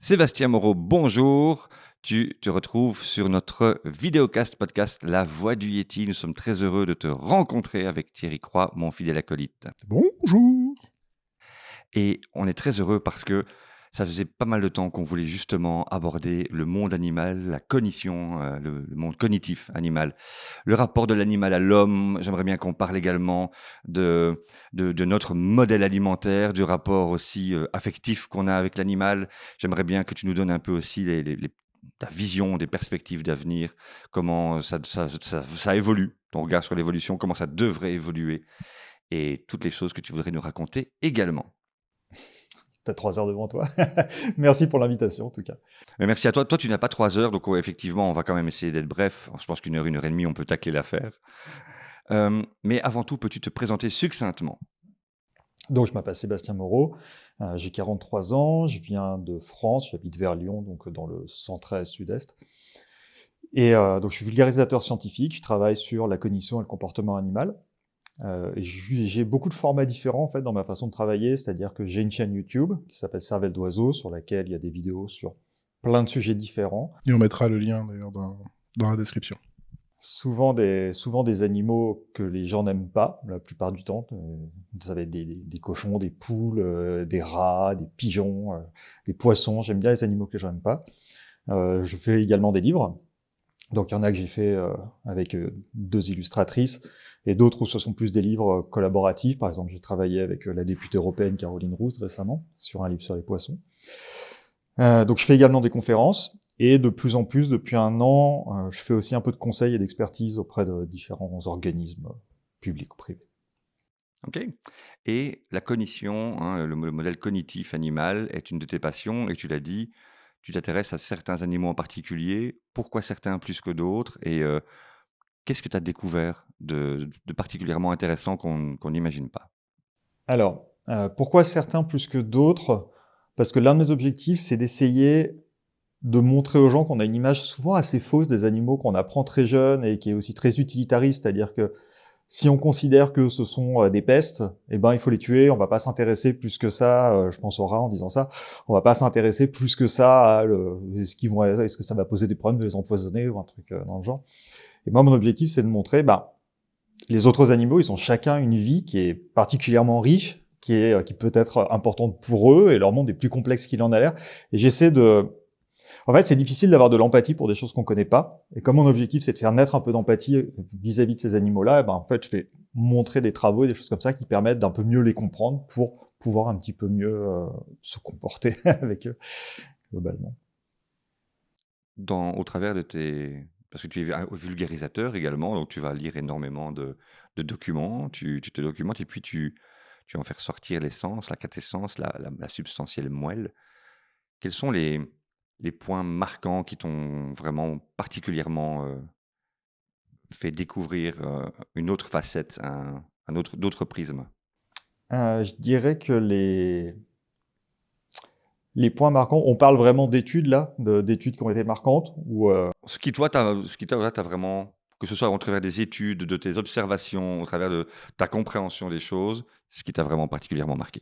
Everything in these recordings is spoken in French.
Sébastien Moreau, bonjour. Tu te retrouves sur notre vidéocast podcast La Voix du Yéti. Nous sommes très heureux de te rencontrer avec Thierry Croix, mon fidèle acolyte. Bonjour. Et on est très heureux parce que ça faisait pas mal de temps qu'on voulait justement aborder le monde animal, la cognition, le monde cognitif animal, le rapport de l'animal à l'homme. J'aimerais bien qu'on parle également de notre modèle alimentaire, du rapport aussi affectif qu'on a avec l'animal. J'aimerais bien que tu nous donnes un peu aussi ta vision, des perspectives d'avenir, comment ça évolue, ton regard sur l'évolution, comment ça devrait évoluer et toutes les choses que tu voudrais nous raconter également. T'as 3 heures devant toi. Merci pour l'invitation, en tout cas. Mais merci à toi. Toi, tu n'as pas 3 heures, donc effectivement, on va quand même essayer d'être bref. Je pense qu'une heure et demie, on peut tacler l'affaire. Mais avant tout, peux-tu te présenter succinctement? Donc, je m'appelle Sébastien Moreau, j'ai 43 ans, je viens de France, j'habite vers Lyon, donc dans le centre-est, sud-est. Et donc, je suis vulgarisateur scientifique, je travaille sur la cognition et le comportement animal. Et j'ai beaucoup de formats différents en fait dans ma façon de travailler, c'est-à-dire que j'ai une chaîne YouTube qui s'appelle Cervelle d'oiseau, sur laquelle il y a des vidéos sur plein de sujets différents. Et on mettra le lien d'ailleurs dans la description. Souvent des animaux que les gens n'aiment pas, la plupart du temps. Ça va être des cochons, des poules, des rats, des pigeons, des poissons. J'aime bien les animaux que les gens n'aiment pas. Je fais également des livres. Donc il y en a que j'ai fait avec 2 illustratrices, et d'autres où ce sont plus des livres collaboratifs. Par exemple, j'ai travaillé avec la députée européenne Caroline Roust récemment, sur un livre sur les poissons. Donc je fais également des conférences, et de plus en plus, depuis 1 an, je fais aussi un peu de conseils et d'expertise auprès de différents organismes publics ou privés. Ok. Et la cognition, hein, le modèle cognitif animal est une de tes passions, et tu l'as dit, tu t'intéresses à certains animaux en particulier. Pourquoi certains plus que d'autres? Et qu'est-ce que tu as découvert de particulièrement intéressant qu'on n'imagine pas? Alors, pourquoi certains plus que d'autres? Parce que l'un de mes objectifs, c'est d'essayer de montrer aux gens qu'on a une image souvent assez fausse des animaux qu'on apprend très jeune et qui est aussi très utilitariste, c'est-à-dire que si on considère que ce sont des pestes, eh ben il faut les tuer, on va pas s'intéresser plus que ça, je pense aux rats en disant ça, on va pas s'intéresser plus que ça à est-ce que ça va poser des problèmes de les empoisonner ou un truc dans le genre. Et moi mon objectif c'est de montrer les autres animaux, ils ont chacun une vie qui est particulièrement riche, qui peut être importante pour eux, et leur monde est plus complexe qu'il en a l'air. Et en fait, c'est difficile d'avoir de l'empathie pour des choses qu'on connaît pas. Et comme mon objectif, c'est de faire naître un peu d'empathie vis-à-vis de ces animaux-là, en fait, je vais montrer des travaux et des choses comme ça qui permettent d'un peu mieux les comprendre pour pouvoir un petit peu mieux se comporter avec eux, globalement. Au travers de parce que tu es un vulgarisateur également, donc tu vas lire énormément de documents, tu te documentes et puis tu vas en faire sortir l'essence, la quintessence, la substantielle moelle. Quels sont les points marquants qui t'ont vraiment particulièrement fait découvrir une autre facette, d'autres prismes? Je dirais que les points marquants, on parle vraiment d'études là, d'études qui ont été marquantes, ou Ce qui t'a vraiment, que ce soit au travers des études, de tes observations, au travers de ta compréhension des choses, ce qui t'a vraiment particulièrement marqué?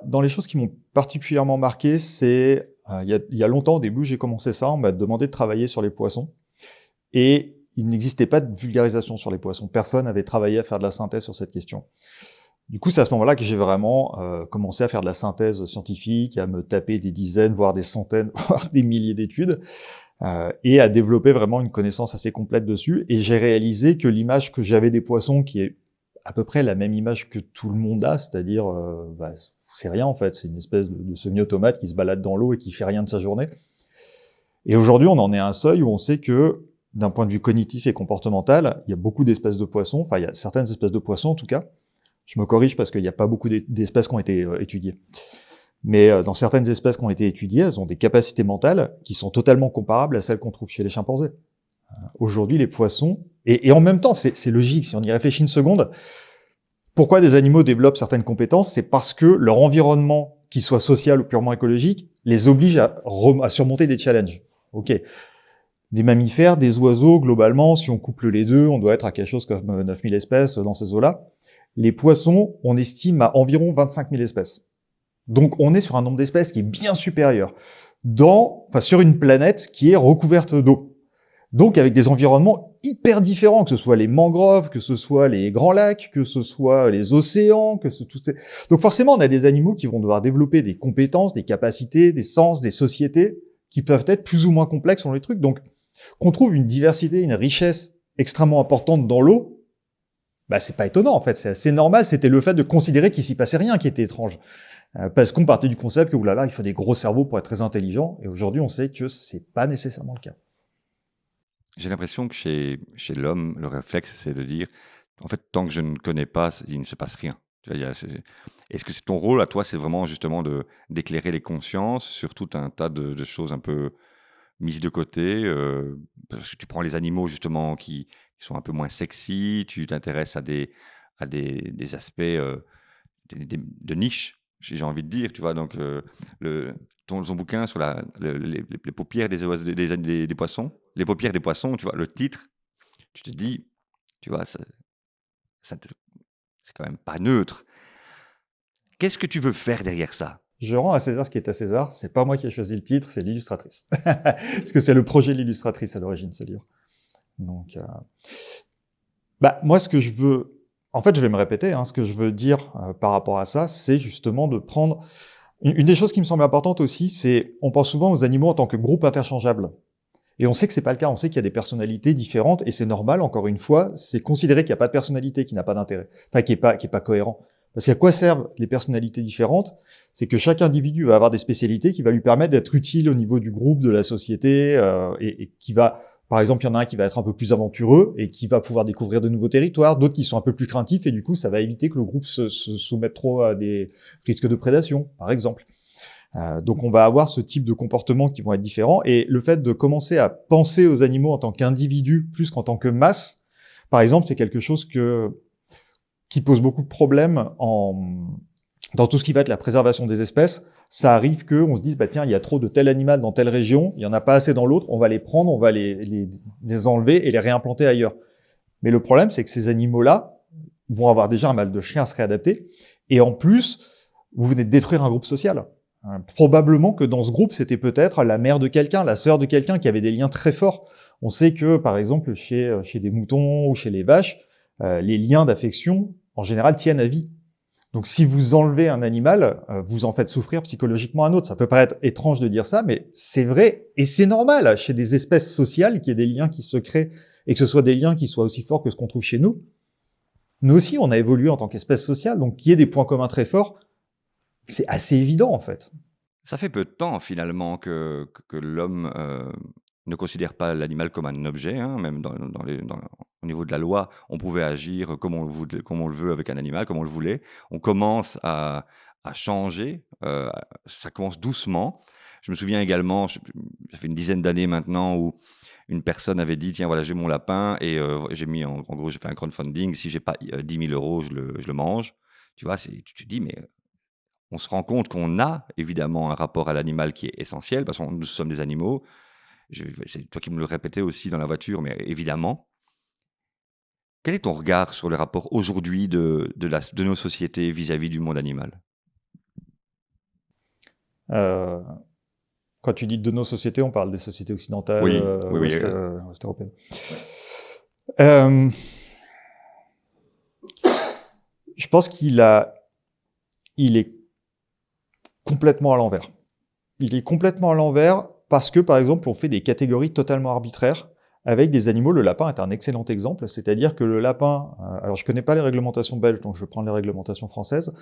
dans les choses qui m'ont particulièrement marqué, c'est il y a longtemps, au début, où j'ai commencé ça, on m'a demandé de travailler sur les poissons, et il n'existait pas de vulgarisation sur les poissons. Personne n'avait travaillé à faire de la synthèse sur cette question. Du coup, c'est à ce moment-là que j'ai vraiment commencé à faire de la synthèse scientifique, à me taper des dizaines, voire des centaines, voire des milliers d'études, et à développer vraiment une connaissance assez complète dessus. Et j'ai réalisé que l'image que j'avais des poissons, qui est à peu près la même image que tout le monde a, c'est-à-dire, c'est rien en fait, c'est une espèce de semi-automate qui se balade dans l'eau et qui fait rien de sa journée. Et aujourd'hui, on en est à un seuil où on sait que, d'un point de vue cognitif et comportemental, il y a beaucoup d'espèces de poissons, enfin il y a certaines espèces de poissons en tout cas. Je me corrige parce qu'il n'y a pas beaucoup d'espèces qui ont été étudiées. Mais dans certaines espèces qui ont été étudiées, elles ont des capacités mentales qui sont totalement comparables à celles qu'on trouve chez les chimpanzés. Aujourd'hui, les poissons, et en même temps, c'est logique, si on y réfléchit une seconde, pourquoi des animaux développent certaines compétences? C'est parce que leur environnement, qu'il soit social ou purement écologique, les oblige à surmonter des challenges. Ok. Des mammifères, des oiseaux, globalement, si on couple les deux, on doit être à quelque chose comme 9000 espèces dans ces eaux-là. Les poissons, on estime à environ 25 000 espèces. Donc on est sur un nombre d'espèces qui est bien supérieur. sur une planète qui est recouverte d'eau. Donc avec des environnements hyper différents, que ce soit les mangroves, que ce soit les grands lacs, que ce soit les océans, Donc forcément, on a des animaux qui vont devoir développer des compétences, des capacités, des sens, des sociétés qui peuvent être plus ou moins complexes sur les trucs. Donc qu'on trouve une diversité, une richesse extrêmement importante dans l'eau, bah c'est pas étonnant en fait, c'est assez normal. C'était le fait de considérer qu'il s'y passait rien qui était étrange. Parce qu'on partait du concept que oulala, il faut des gros cerveaux pour être très intelligent, et aujourd'hui on sait que c'est pas nécessairement le cas. J'ai l'impression que chez l'homme, le réflexe, c'est de dire, en fait, tant que je ne connais pas, il ne se passe rien. Tu vois, est-ce que c'est ton rôle à toi, c'est vraiment justement d'éclairer les consciences sur tout un tas de choses un peu mises de côté, parce que tu prends les animaux justement qui sont un peu moins sexy, tu t'intéresses à des aspects de niche, j'ai envie de dire, tu vois. Donc, ton bouquin sur les paupières des poissons, les paupières des poissons, tu vois, le titre, tu te dis, tu vois, c'est quand même pas neutre. Qu'est-ce que tu veux faire derrière ça? Je rends à César ce qui est à César, c'est pas moi qui ai choisi le titre, c'est l'illustratrice. Parce que c'est le projet de l'illustratrice à l'origine, ce livre. Donc, moi, ce que je veux... En fait, je vais me répéter, ce que je veux dire par rapport à ça, c'est justement de prendre... Une des choses qui me semble importante aussi, c'est on pense souvent aux animaux en tant que groupe interchangeable. Et on sait que c'est pas le cas, on sait qu'il y a des personnalités différentes, et c'est normal, encore une fois, c'est considérer qu'il n'y a pas de personnalité, qui n'a pas d'intérêt, enfin qui est pas cohérent. Parce qu'à quoi servent les personnalités différentes? C'est que chaque individu va avoir des spécialités qui va lui permettre d'être utile au niveau du groupe, de la société, et qui va... Par exemple, il y en a un qui va être un peu plus aventureux et qui va pouvoir découvrir de nouveaux territoires, d'autres qui sont un peu plus craintifs, et du coup, ça va éviter que le groupe se soumette trop à des risques de prédation, par exemple. Donc on va avoir ce type de comportements qui vont être différents, et le fait de commencer à penser aux animaux en tant qu'individus plus qu'en tant que masse, par exemple, c'est quelque chose qui pose beaucoup de problèmes dans tout ce qui va être la préservation des espèces. Ça arrive qu'on se dise, tiens, il y a trop de tel animal dans telle région, il y en a pas assez dans l'autre, on va les prendre, on va les enlever et les réimplanter ailleurs. Mais le problème, c'est que ces animaux-là vont avoir déjà un mal de chien à se réadapter, et en plus, vous venez de détruire un groupe social. Probablement que dans ce groupe, c'était peut-être la mère de quelqu'un, la sœur de quelqu'un qui avait des liens très forts. On sait que, par exemple, chez des moutons ou chez les vaches, les liens d'affection, en général, tiennent à vie. Donc si vous enlevez un animal, vous en faites souffrir psychologiquement un autre. Ça peut paraître étrange de dire ça, mais c'est vrai, et c'est normal chez des espèces sociales qu'il y ait des liens qui se créent, et que ce soit des liens qui soient aussi forts que ce qu'on trouve chez nous. Nous aussi, on a évolué en tant qu'espèce sociale, donc qu'il y ait des points communs très forts, c'est assez évident en fait. Ça fait peu de temps finalement que l'homme ne considère pas l'animal comme un objet, hein, même au niveau de la loi, on pouvait agir comme on le veut avec un animal, comme on le voulait. On commence à changer, ça commence doucement. Je me souviens également, ça fait une dizaine d'années maintenant, où une personne avait dit, tiens, voilà, j'ai mon lapin, et j'ai mis, en gros, j'ai fait un crowdfunding, si j'ai pas 10 000 euros, je le mange. Tu vois, tu te dis, mais on se rend compte qu'on a évidemment un rapport à l'animal qui est essentiel, parce que nous sommes des animaux. C'est toi qui me le répétais aussi dans la voiture, mais évidemment. Quel est ton regard sur le rapport aujourd'hui de nos sociétés vis-à-vis du monde animal? Quand tu dis de nos sociétés, on parle des sociétés occidentales, Oui, oui, ouest-européennes. Je pense qu'il est complètement à l'envers. Il est complètement à l'envers parce que, par exemple, on fait des catégories totalement arbitraires avec des animaux. Le lapin est un excellent exemple, c'est-à-dire que le lapin... alors, je connais pas les réglementations belges, donc je vais prendre les réglementations françaises.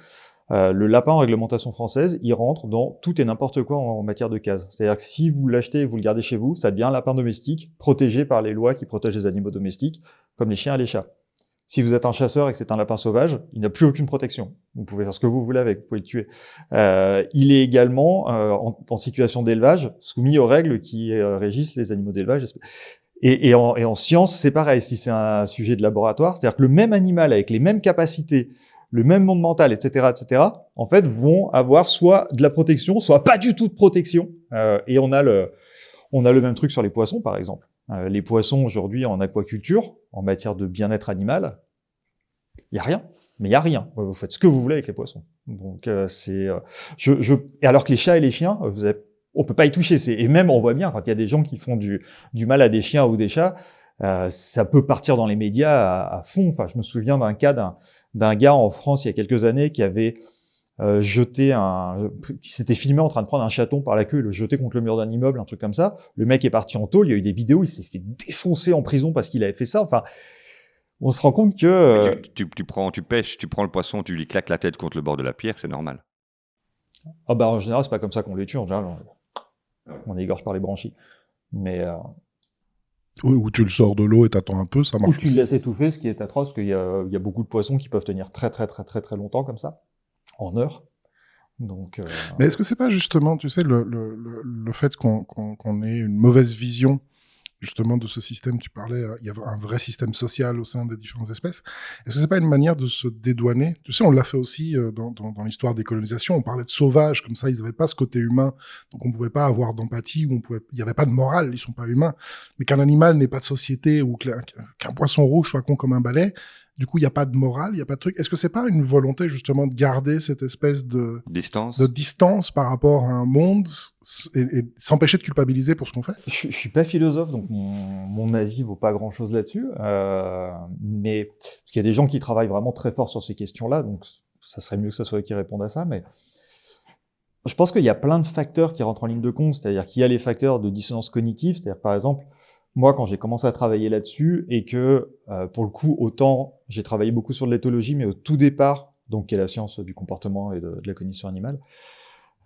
Le lapin en réglementation française, il rentre dans tout et n'importe quoi en matière de case. C'est-à-dire que si vous l'achetez et vous le gardez chez vous, ça devient un lapin domestique, protégé par les lois qui protègent les animaux domestiques, comme les chiens et les chats. Si vous êtes un chasseur et que c'est un lapin sauvage, il n'a plus aucune protection. Vous pouvez faire ce que vous voulez avec, vous pouvez le tuer. Il est également en situation d'élevage, soumis aux règles qui régissent les animaux d'élevage. Et en science, c'est pareil, si c'est un sujet de laboratoire, c'est-à-dire que le même animal avec les mêmes capacités, le même monde mental, etc., en fait, vont avoir soit de la protection, soit pas du tout de protection. Et on a le même truc sur les poissons, par exemple. Les poissons, aujourd'hui, en aquaculture, en matière de bien-être animal, il y a rien. Mais il y a rien. Vous faites ce que vous voulez avec les poissons. Donc, et alors que les chats et les chiens, vous avez on peut pas y toucher. Et même, on voit bien, quand il y a des gens qui font du mal à des chiens ou des chats, ça peut partir dans les médias à fond. Enfin, je me souviens d'un cas d'un gars en France il y a quelques années qui avait qui s'était filmé en train de prendre un chaton par la queue et le jeter contre le mur d'un immeuble, un truc comme ça. Le mec est parti en tôle, il y a eu des vidéos, il s'est fait défoncer en prison parce qu'il avait fait ça. Enfin, on se rend compte que... Tu pêches, tu prends le poisson, tu lui claques la tête contre le bord de la pierre, c'est normal. en général, c'est pas comme ça qu'on les tue. En général, on égorge par les branchies. Mais... Oui, ou tu le sors de l'eau et t'attends un peu, ça marche ou tu le laisses étouffer, ce qui est atroce, parce qu'il y a beaucoup de poissons qui peuvent tenir très très très très très longtemps comme ça, en heures. Donc, Mais est-ce que c'est pas justement, tu sais, le fait qu'on ait une mauvaise vision justement de ce système, tu parlais, il y a un vrai système social au sein des différentes espèces. Est-ce que c'est pas une manière de se dédouaner? Tu sais, on l'a fait aussi dans l'histoire des colonisations. On parlait de sauvages, comme ça, ils n'avaient pas ce côté humain, donc on pouvait pas avoir d'empathie, il n'y avait pas de morale, ils sont pas humains. Mais qu'un animal n'ait pas de société ou qu'un poisson rouge soit con comme un balai, du coup, il n'y a pas de morale, il n'y a pas de truc. Est-ce que c'est pas une volonté, justement, de garder cette espèce de distance par rapport à un monde et s'empêcher de culpabiliser pour ce qu'on fait? Je suis pas philosophe, donc mon avis vaut pas grand-chose là-dessus. Mais parce qu'il y a des gens qui travaillent vraiment très fort sur ces questions-là, donc ça serait mieux que ça soit eux qui répondent à ça. Mais je pense qu'il y a plein de facteurs qui rentrent en ligne de compte. C'est-à-dire qu'il y a les facteurs de dissonance cognitive, c'est-à-dire par exemple, moi, quand j'ai commencé à travailler là-dessus, et que, pour le coup, autant j'ai travaillé beaucoup sur de l'éthologie, mais au tout départ, donc qui est la science du comportement et de la cognition animale,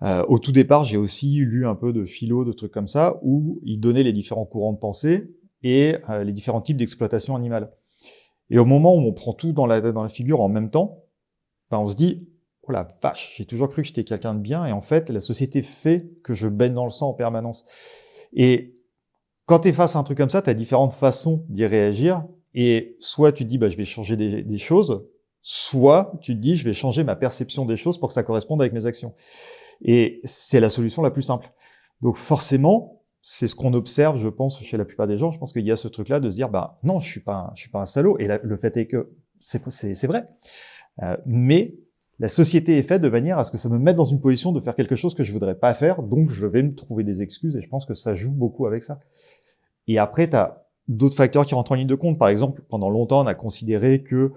au tout départ, j'ai aussi lu un peu de philo, de trucs comme ça, où ils donnaient les différents courants de pensée et les différents types d'exploitation animale. Et au moment où on prend tout dans la figure en même temps, ben on se dit, oh la vache, j'ai toujours cru que j'étais quelqu'un de bien, et en fait, la société fait que je baigne dans le sang en permanence. Et quand tu es face à un truc comme ça, tu as différentes façons d'y réagir, et soit tu te dis, bah, je vais changer des choses, soit tu te dis, je vais changer ma perception des choses pour que ça corresponde avec mes actions. Et c'est la solution la plus simple. Donc forcément, c'est ce qu'on observe, je pense, chez la plupart des gens. Je pense qu'il y a ce truc-là de se dire, bah non, je suis pas un salaud. Et le fait est que c'est vrai. Mais la société est faite de manière à ce que ça me mette dans une position de faire quelque chose que je voudrais pas faire. Donc je vais me trouver des excuses, et je pense que ça joue beaucoup avec ça. Et après, tu as d'autres facteurs qui rentrent en ligne de compte. Par exemple, pendant longtemps, on a considéré que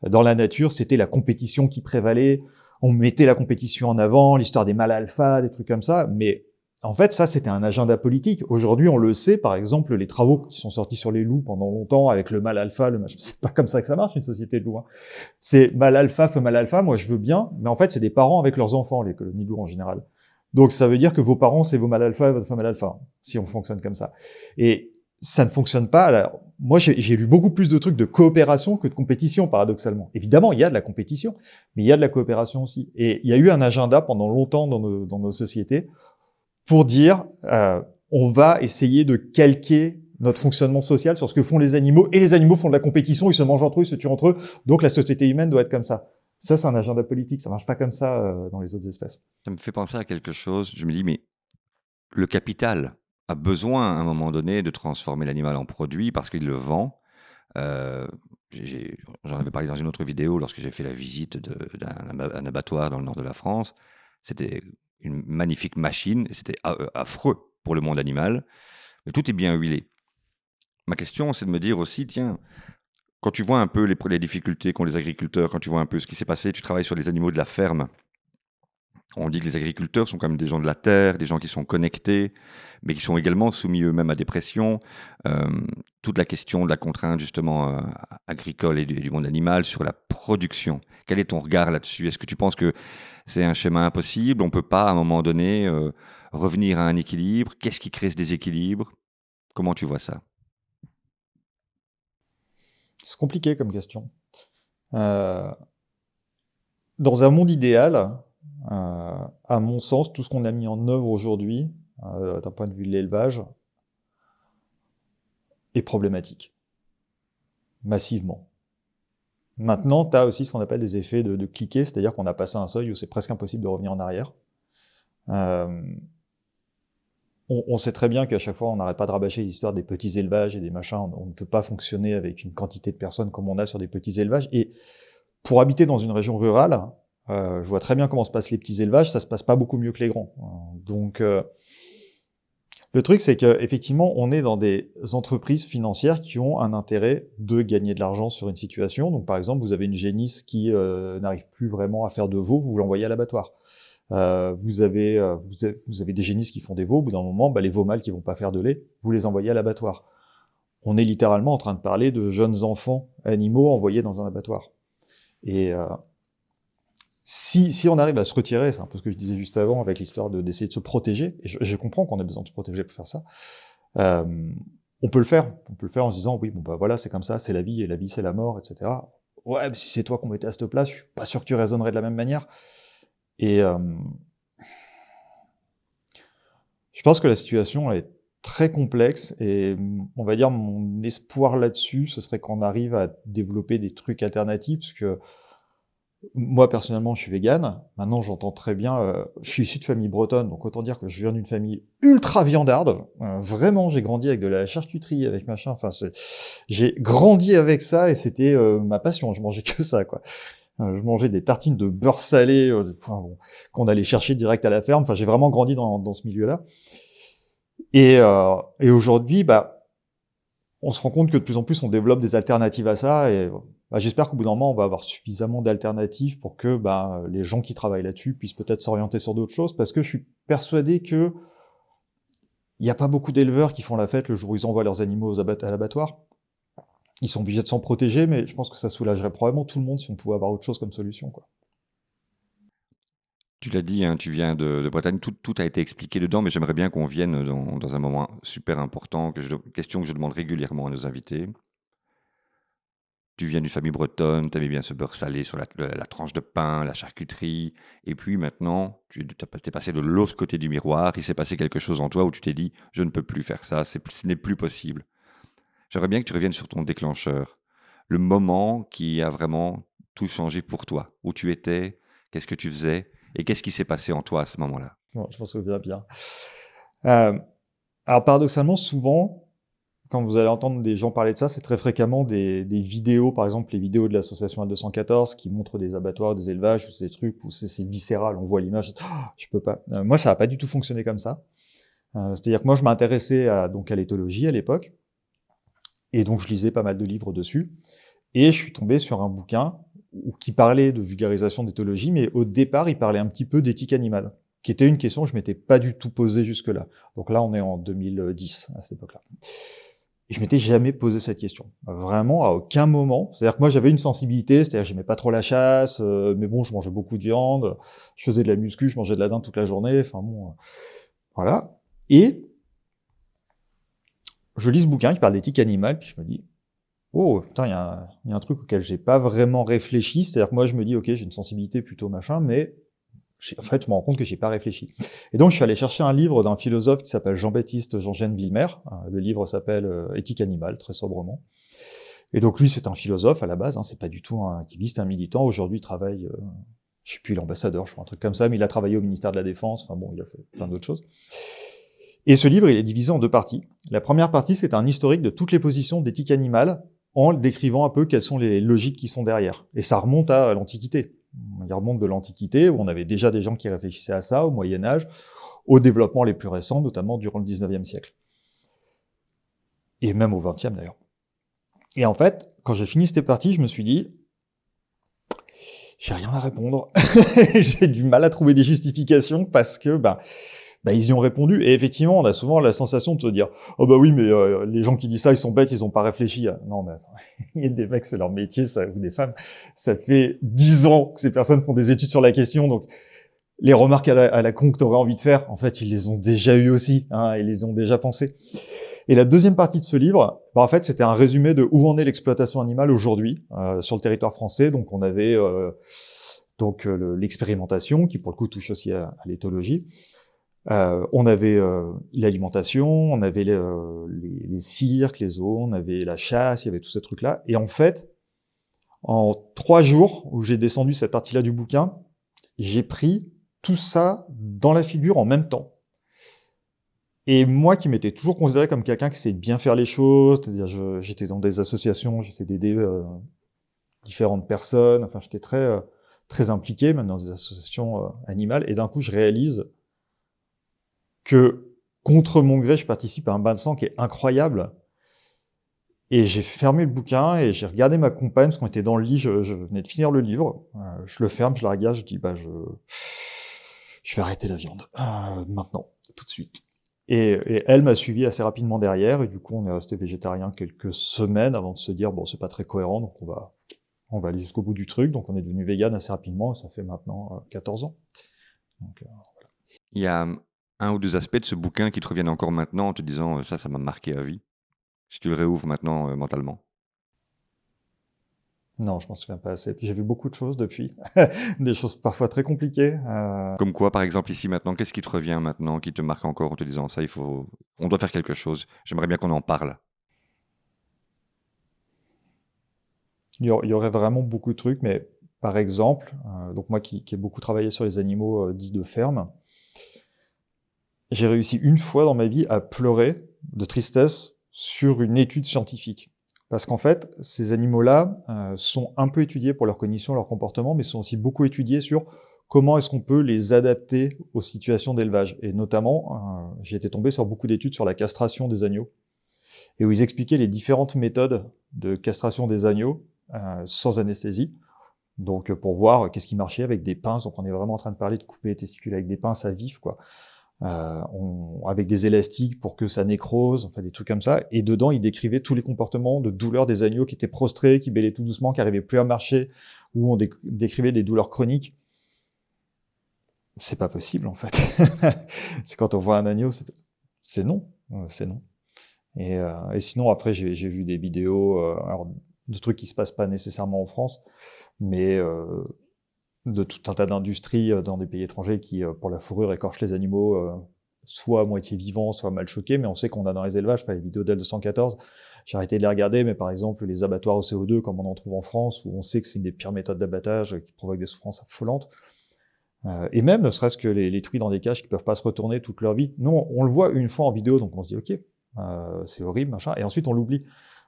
dans la nature, c'était la compétition qui prévalait. On mettait la compétition en avant, l'histoire des mâles alpha, des trucs comme ça. Mais en fait, ça, c'était un agenda politique. Aujourd'hui, on le sait, par exemple, les travaux qui sont sortis sur les loups pendant longtemps avec le mâle alpha, c'est pas comme ça que ça marche, une société de loups. Hein. C'est mâle alpha, femelle alpha, moi je veux bien, mais en fait, c'est des parents avec leurs enfants, les colonies de loups en général. Donc ça veut dire que vos parents, c'est vos mâles alpha et votre femelle alpha, si on fonctionne comme ça. Et ça ne fonctionne pas. Alors, moi, j'ai lu beaucoup plus de trucs de coopération que de compétition, paradoxalement. Évidemment, il y a de la compétition, mais il y a de la coopération aussi. Et il y a eu un agenda pendant longtemps dans nos sociétés pour dire, on va essayer de calquer notre fonctionnement social sur ce que font les animaux, et les animaux font de la compétition, ils se mangent entre eux, ils se tuent entre eux, donc la société humaine doit être comme ça. Ça, c'est un agenda politique, ça marche pas comme ça dans les autres espèces. Ça me fait penser à quelque chose, je me dis, mais le capital a besoin, à un moment donné, de transformer l'animal en produit parce qu'il le vend. J'en avais parlé dans une autre vidéo lorsque j'ai fait la visite d'un abattoir dans le nord de la France. C'était une magnifique machine et c'était affreux pour le monde animal, mais tout est bien huilé. Ma question, c'est de me dire aussi, tiens, quand tu vois un peu les difficultés qu'ont les agriculteurs, quand tu vois un peu ce qui s'est passé, tu travailles sur les animaux de la ferme. On dit que les agriculteurs sont quand même des gens de la terre, des gens qui sont connectés, mais qui sont également soumis eux-mêmes à des pressions. Toute la question de la contrainte justement agricole et du monde animal sur la production. Quel est ton regard là-dessus? Est-ce que tu penses que c'est un schéma impossible? On ne peut pas à un moment donné revenir à un équilibre? Qu'est-ce qui crée ce déséquilibre? Comment tu vois ça? C'est compliqué comme question. Dans un monde idéal, à mon sens, tout ce qu'on a mis en œuvre aujourd'hui, d'un point de vue de l'élevage, est problématique. Massivement. Maintenant, tu as aussi ce qu'on appelle des effets de cliquet, c'est-à-dire qu'on a passé un seuil où c'est presque impossible de revenir en arrière. On sait très bien qu'à chaque fois, on n'arrête pas de rabâcher l'histoire des petits élevages et des machins. On ne peut pas fonctionner avec une quantité de personnes comme on a sur des petits élevages. Et pour habiter dans une région rurale, je vois très bien comment se passent les petits élevages, ça se passe pas beaucoup mieux que les grands. Donc, Le truc, c'est que effectivement, on est dans des entreprises financières qui ont un intérêt de gagner de l'argent sur une situation. Donc, par exemple, vous avez une génisse qui n'arrive plus vraiment à faire de veau, vous l'envoyez à l'abattoir. Vous avez des génisses qui font des veaux, au bout d'un moment, les veaux mâles qui vont pas faire de lait, vous les envoyez à l'abattoir. On est littéralement en train de parler de jeunes enfants animaux envoyés dans un abattoir. Et si on arrive à se retirer, c'est un peu ce que je disais juste avant avec l'histoire d'essayer de se protéger, et je comprends qu'on a besoin de se protéger pour faire ça, on peut le faire. On peut le faire en se disant, oui, voilà, c'est comme ça, c'est la vie, et la vie, c'est la mort, etc. Ouais, mais si c'est toi qu'on mettait à cette place, je suis pas sûr que tu raisonnerais de la même manière. Et je pense que la situation est très complexe, et on va dire mon espoir là-dessus, ce serait qu'on arrive à développer des trucs alternatifs, parce que moi, personnellement, je suis végane. Maintenant, j'entends très bien, je suis issu de famille bretonne, donc autant dire que je viens d'une famille ultra viandarde. Vraiment, j'ai grandi avec de la charcuterie, avec machin. Enfin, j'ai grandi avec ça, et c'était ma passion. Je mangeais que ça, quoi. Je mangeais des tartines de beurre salé, qu'on allait chercher direct à la ferme. Enfin, j'ai vraiment grandi dans ce milieu-là. Et aujourd'hui, on se rend compte que de plus en plus, on développe des alternatives à ça, et j'espère qu'au bout d'un moment, on va avoir suffisamment d'alternatives pour que les gens qui travaillent là-dessus puissent peut-être s'orienter sur d'autres choses, parce que je suis persuadé que il n'y a pas beaucoup d'éleveurs qui font la fête le jour où ils envoient leurs animaux à l'abattoir. Ils sont obligés de s'en protéger, mais je pense que ça soulagerait probablement tout le monde si on pouvait avoir autre chose comme solution, quoi. Tu l'as dit, hein, tu viens de Bretagne, tout a été expliqué dedans, mais j'aimerais bien qu'on vienne dans un moment super important, question que je demande régulièrement à nos invités. Tu viens d'une famille bretonne, tu aimais bien ce beurre salé sur la tranche de pain, la charcuterie, et puis maintenant, t'es passé de l'autre côté du miroir, il s'est passé quelque chose en toi où tu t'es dit, je ne peux plus faire ça, ce n'est plus possible. J'aimerais bien que tu reviennes sur ton déclencheur, le moment qui a vraiment tout changé pour toi, où tu étais, qu'est-ce que tu faisais, et qu'est-ce qui s'est passé en toi à ce moment-là? Bon, je pense que bien. Alors paradoxalement, souvent, quand vous allez entendre des gens parler de ça, c'est très fréquemment des vidéos, par exemple les vidéos de l'association L214 qui montrent des abattoirs, des élevages, ces trucs où c'est viscéral, on voit l'image, je peux pas. Moi, ça n'a pas du tout fonctionné comme ça. C'est-à-dire que moi, je m'intéressais donc à l'éthologie à l'époque, et donc je lisais pas mal de livres dessus, et je suis tombé sur un bouquin qui parlait de vulgarisation d'éthologie, mais au départ, il parlait un petit peu d'éthique animale, qui était une question que je m'étais pas du tout posée jusque-là. Donc là, on est en 2010, à cette époque-là. Et je m'étais jamais posé cette question. Vraiment, à aucun moment. C'est-à-dire que moi, j'avais une sensibilité, c'est-à-dire que j'aimais pas trop la chasse, mais bon, je mangeais beaucoup de viande, je faisais de la muscu, je mangeais de la dinde toute la journée, enfin bon, voilà. Et je lis ce bouquin qui parle d'éthique animale, puis je me dis, oh, putain, il y a un truc auquel j'ai pas vraiment réfléchi. C'est-à-dire que moi, je me dis, ok, j'ai une sensibilité plutôt machin, mais en fait, je me rends compte que j'ai pas réfléchi. Et donc, je suis allé chercher un livre d'un philosophe qui s'appelle Jean-Baptiste Jean-Gène Villemer. Le livre s'appelle Éthique animale, très sobrement. Et donc, lui, c'est un philosophe à la base, hein, c'est pas du tout un activiste, un militant. Aujourd'hui, il travaille, je sais plus, l'ambassadeur, je crois, un truc comme ça, mais il a travaillé au ministère de la Défense. Enfin bon, il a fait plein d'autres choses. Et ce livre, il est divisé en deux parties. La première partie, c'est un historique de toutes les positions d'éthique animale, en décrivant un peu quelles sont les logiques qui sont derrière. Et ça remonte à l'Antiquité. Il remonte de l'Antiquité, où on avait déjà des gens qui réfléchissaient à ça, au Moyen-Âge, au développement les plus récents, notamment durant le 19e siècle. Et même au 20e d'ailleurs. Et en fait, quand j'ai fini cette partie, je me suis dit, j'ai rien à répondre. J'ai du mal à trouver des justifications parce que, ils y ont répondu. Et effectivement, on a souvent la sensation de se dire, oh bah oui, mais les gens qui disent ça, ils sont bêtes, ils ont pas réfléchi. Non, mais attends, il y a des mecs, c'est leur métier, ça, ou des femmes. Ça fait 10 ans que ces personnes font des études sur la question, donc les remarques à la con que t'aurais envie de faire, en fait, ils les ont déjà eues aussi, hein, ils les ont déjà pensées. Et la deuxième partie de ce livre, en fait, c'était un résumé de où en est l'exploitation animale aujourd'hui sur le territoire français. Donc, on avait l'expérimentation, qui pour le coup touche aussi à l'éthologie. On avait l'alimentation, on avait les cirques, les zoos, on avait la chasse, il y avait tous ces trucs-là. Et en fait, en 3 jours où j'ai descendu cette partie-là du bouquin, j'ai pris tout ça dans la figure en même temps. Et moi qui m'étais toujours considéré comme quelqu'un qui sait bien faire les choses, c'est-à-dire j'étais dans des associations, j'essayais d'aider différentes personnes, enfin j'étais très impliqué, même dans des associations animales, et d'un coup je réalise que contre mon gré, je participe à un bain de sang qui est incroyable. Et j'ai fermé le bouquin et j'ai regardé ma compagne, parce qu'on était dans le lit, je venais de finir le livre. Je le ferme, je la regarde, je dis, je vais arrêter la viande. Maintenant, tout de suite. Et elle m'a suivi assez rapidement derrière, et du coup, on est resté végétarien quelques semaines avant de se dire, bon, c'est pas très cohérent, donc on va aller jusqu'au bout du truc. Donc, on est devenu vegan assez rapidement, et ça fait maintenant 14 ans. Donc, Il y a un ou deux aspects de ce bouquin qui te reviennent encore maintenant en te disant ça m'a marqué à vie. Si tu le réouvres maintenant mentalement. non, je m'en souviens pas assez. Puis j'ai vu beaucoup de choses depuis, des choses parfois très compliquées. Comme quoi, par exemple, ici maintenant, qu'est-ce qui te revient maintenant, qui te marque encore en te disant ça, on doit faire quelque chose. J'aimerais bien qu'on en parle. Il y aurait vraiment beaucoup de trucs, mais par exemple, donc moi qui ai beaucoup travaillé sur les animaux dits de ferme, j'ai réussi une fois dans ma vie à pleurer de tristesse sur une étude scientifique. Parce qu'en fait, ces animaux-là sont un peu étudiés pour leur cognition, leur comportement, mais sont aussi beaucoup étudiés sur comment est-ce qu'on peut les adapter aux situations d'élevage. Et notamment, j'ai été tombé sur beaucoup d'études sur la castration des agneaux, et où ils expliquaient les différentes méthodes de castration des agneaux sans anesthésie. Donc pour voir qu'est-ce qui marchait avec des pinces. Donc on est vraiment en train de parler de couper les testicules avec des pinces à vif, quoi. Avec des élastiques pour que ça nécrose, enfin des trucs comme ça. Et dedans, il décrivait tous les comportements de douleur des agneaux qui étaient prostrés, qui bêlaient tout doucement, qui n'arrivaient plus à marcher, où on décrivait des douleurs chroniques. C'est pas possible, en fait. C'est quand on voit un agneau, c'est non. C'est non. Et sinon, après, j'ai vu des vidéos alors, de trucs qui se passent pas nécessairement en France, mais de tout un tas d'industries dans des pays étrangers qui, pour la fourrure, écorchent les animaux, soit à moitié vivants, soit mal choqués, mais on sait qu'on a dans les élevages, les vidéos d'L214, j'ai arrêté de les regarder, mais par exemple, les abattoirs au CO2, comme on en trouve en France, où on sait que c'est une des pires méthodes d'abattage qui provoque des souffrances affolantes, et même, ne serait-ce que les truies dans des cages qui peuvent pas se retourner toute leur vie. Non, on le voit une fois en vidéo, donc on se dit, ok, c'est horrible, machin, et ensuite on l'oublie.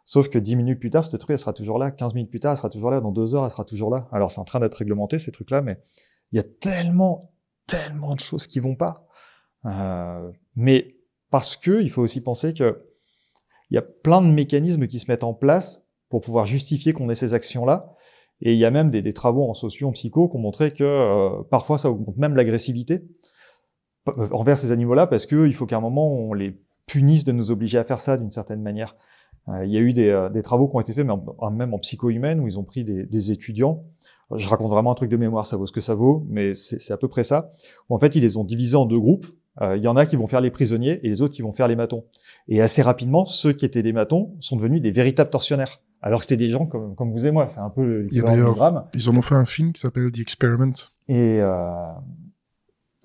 Sauf que 10 minutes plus tard, cette truie, elle sera toujours là. 15 minutes plus tard, elle sera toujours là. Dans 2 heures, elle sera toujours là. Alors, c'est en train d'être réglementé, ces trucs-là, mais il y a tellement de choses qui vont pas. Mais parce que il faut aussi penser que il y a plein de mécanismes qui se mettent en place pour pouvoir justifier qu'on ait ces actions-là. Et il y a même des travaux en socio, en psycho, qui ont montré que parfois, ça augmente même l'agressivité envers ces animaux-là, parce qu'il faut qu'à un moment, on les punisse de nous obliger à faire ça d'une certaine manière. Il y a eu des travaux qui ont été faits, même en psycho-humaine, où ils ont pris des étudiants. Je raconte vraiment un truc de mémoire, ça vaut ce que ça vaut, mais c'est à peu près ça. Où en fait, ils les ont divisés en 2 groupes. Il y en a qui vont faire les prisonniers et les autres qui vont faire les matons. Et assez rapidement, ceux qui étaient des matons sont devenus des véritables tortionnaires. Alors que c'était des gens comme vous et moi, c'est un peu l'équivalent du Milgram. Ils en ont fait un film qui s'appelle The Experiment. Et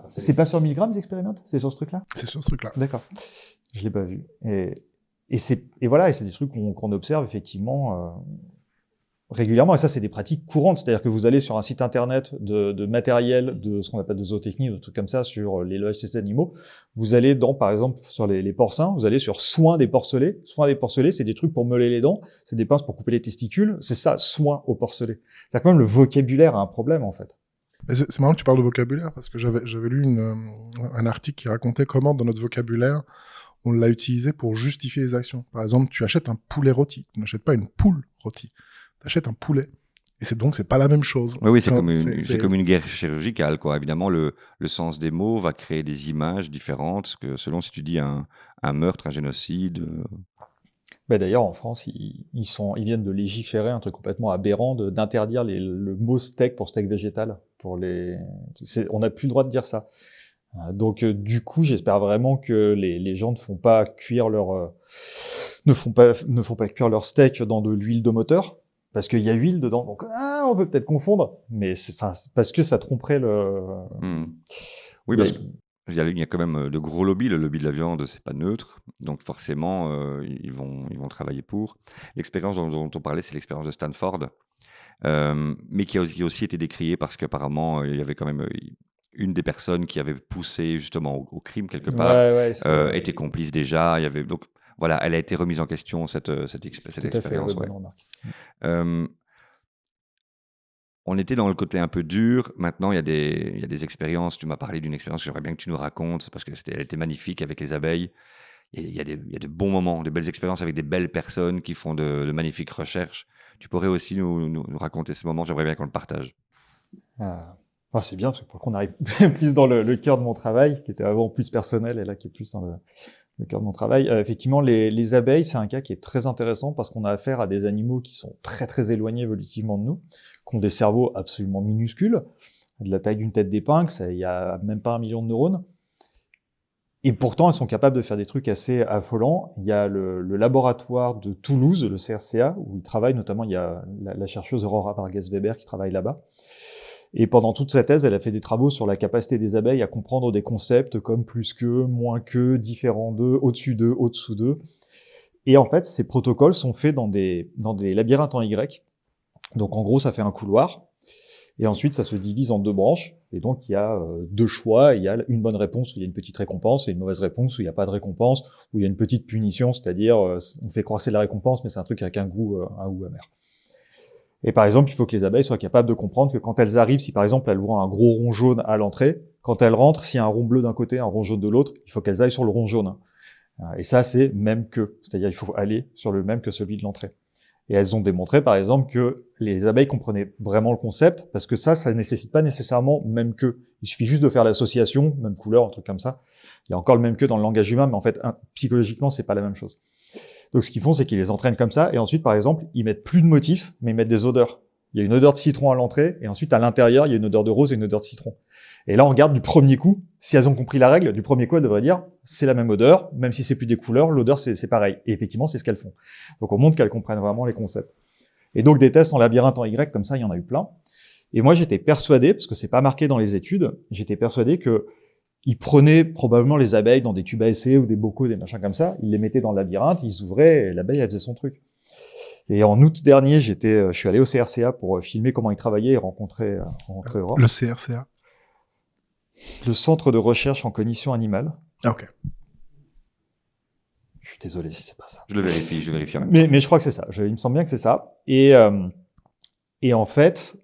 c'est pas sur Milgram, The Experiment? C'est sur ce truc-là? C'est sur ce truc-là. D'accord. Je l'ai pas vu. Et voilà, et c'est des trucs qu'on observe effectivement régulièrement, et ça c'est des pratiques courantes, c'est-à-dire que vous allez sur un site internet de matériel, de ce qu'on appelle de zootechnie, de trucs comme ça, sur l'élevage des animaux, vous allez par exemple, sur les porcins, vous allez sur soins des porcelets. Soins des porcelets, c'est des trucs pour meuler les dents, c'est des pinces pour couper les testicules, c'est ça, soins aux porcelets. C'est-à-dire que même le vocabulaire a un problème, en fait. C'est marrant que tu parles de vocabulaire, parce que j'avais lu un article qui racontait comment, dans notre vocabulaire, on l'a utilisé pour justifier les actions. Par exemple, tu achètes un poulet rôti. Tu n'achètes pas une poule rôtie. Tu achètes un poulet. Et c'est pas la même chose. Oui, c'est comme une guerre chirurgicale, quoi. Évidemment, le sens des mots va créer des images différentes, selon si tu dis un meurtre, un génocide. D'ailleurs, en France, ils viennent de légiférer un truc complètement aberrant d'interdire le mot steak pour steak végétal. On n'a plus le droit de dire ça. Donc du coup, j'espère vraiment que les gens ne font pas cuire leur steak dans de l'huile de moteur, parce qu'il y a huile dedans. Donc on peut peut-être confondre, mais c'est parce que ça tromperait le. Oui, parce qu'il y a quand même de gros lobbies. Le lobby de la viande, c'est pas neutre, donc forcément ils vont travailler pour. L'expérience dont on parlait, c'est l'expérience de Stanford, mais qui a aussi été décriée parce qu'apparemment il y avait quand même une des personnes qui avait poussé justement au crime quelque part, était complice déjà. Donc voilà, elle a été remise en question cette expérience. Tout à fait, bonne remarque. on était dans le côté un peu dur. Maintenant, il y a des expériences. Tu m'as parlé d'une expérience que j'aimerais bien que tu nous racontes, c'est parce que elle était magnifique avec les abeilles. Et il y a de bons moments, de belles expériences avec des belles personnes qui font de magnifiques recherches. Tu pourrais aussi nous raconter ces moments. J'aimerais bien qu'on le partage. C'est bien, parce que pour qu'on arrive plus dans le cœur de mon travail, qui était avant plus personnel, et là qui est plus dans le cœur de mon travail. Effectivement, les abeilles, c'est un cas qui est très intéressant parce qu'on a affaire à des animaux qui sont très très éloignés évolutivement de nous, qui ont des cerveaux absolument minuscules, de la taille d'une tête d'épingle, il y a même pas 1 million de neurones. Et pourtant, elles sont capables de faire des trucs assez affolants. Il y a le laboratoire de Toulouse, le CRCA, où ils travaillent, notamment il y a la chercheuse Aurora Vargas-Weber qui travaille là-bas. Et pendant toute sa thèse, elle a fait des travaux sur la capacité des abeilles à comprendre des concepts comme plus que, moins que, différent d'eux, au-dessus d'eux, au-dessous d'eux. Et en fait, ces protocoles sont faits dans des labyrinthes en Y. Donc en gros, ça fait un couloir. Et ensuite, ça se divise en 2 branches. Et donc, il y a 2 choix. Il y a une bonne réponse où il y a une petite récompense et une mauvaise réponse où il n'y a pas de récompense, où il y a une petite punition, c'est-à-dire on fait croire que c'est de la récompense, mais c'est un truc avec un goût amer. Et par exemple, il faut que les abeilles soient capables de comprendre que quand elles arrivent, si par exemple elles voient un gros rond jaune à l'entrée, quand elles rentrent, s'il y a un rond bleu d'un côté, un rond jaune de l'autre, il faut qu'elles aillent sur le rond jaune. Et ça, c'est même que. C'est-à-dire il faut aller sur le même que celui de l'entrée. Et elles ont démontré, par exemple, que les abeilles comprenaient vraiment le concept, parce que ça nécessite pas nécessairement même que. Il suffit juste de faire l'association, même couleur, un truc comme ça. Il y a encore le même que dans le langage humain, mais en fait, psychologiquement, c'est pas la même chose. Donc ce qu'ils font, c'est qu'ils les entraînent comme ça, et ensuite, par exemple, ils mettent plus de motifs, mais ils mettent des odeurs. Il y a une odeur de citron à l'entrée, et ensuite, à l'intérieur, il y a une odeur de rose et une odeur de citron. Et là, on regarde du premier coup, si elles ont compris la règle, du premier coup, elles devraient dire, c'est la même odeur, même si c'est plus des couleurs, l'odeur, c'est pareil. Et effectivement, c'est ce qu'elles font. Donc on montre qu'elles comprennent vraiment les concepts. Et donc des tests en labyrinthe en Y, comme ça, il y en a eu plein. Et moi, j'étais persuadé, parce que c'est pas marqué dans les études, j'étais persuadé que ils prenaient probablement les abeilles dans des tubes à essai ou des bocaux, des machins comme ça, ils les mettaient dans le labyrinthe, ils ouvraient, et l'abeille, elle faisait son truc. Et en août dernier, je suis allé au CRCA pour filmer comment ils travaillaient et rencontrer Aurore. Le CRCA? Le Centre de recherche en cognition animale. Ah, ok. Je suis désolé si c'est pas ça. Je le vérifie, je vérifie. Mais je crois que c'est ça. Il me semble bien que c'est ça. Et en fait,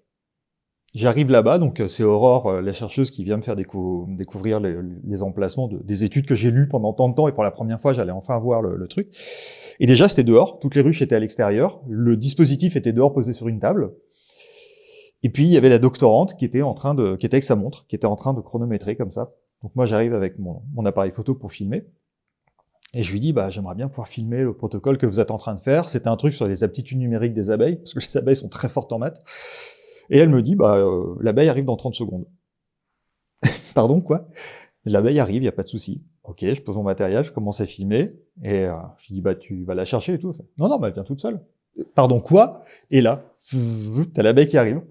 j'arrive là-bas, donc c'est Aurore, la chercheuse, qui vient me faire découvrir les emplacements des études que j'ai lues pendant tant de temps, et pour la première fois, j'allais enfin voir le truc. Et déjà, c'était dehors. Toutes les ruches étaient à l'extérieur. Le dispositif était dehors, posé sur une table. Et puis, il y avait la doctorante qui était avec sa montre, qui était en train de chronométrer comme ça. Donc moi, j'arrive avec mon appareil photo pour filmer. Et je lui dis, j'aimerais bien pouvoir filmer le protocole que vous êtes en train de faire. C'était un truc sur les aptitudes numériques des abeilles, parce que les abeilles sont très fortes en maths. Et elle me dit, l'abeille arrive dans 30 secondes. Pardon, quoi? L'abeille arrive, il n'y a pas de souci. Ok, je pose mon matériel, je commence à filmer, et je lui dis, tu vas la chercher et tout. Elle fait, non, elle vient toute seule. Pardon, quoi? Et là, t'as l'abeille qui arrive.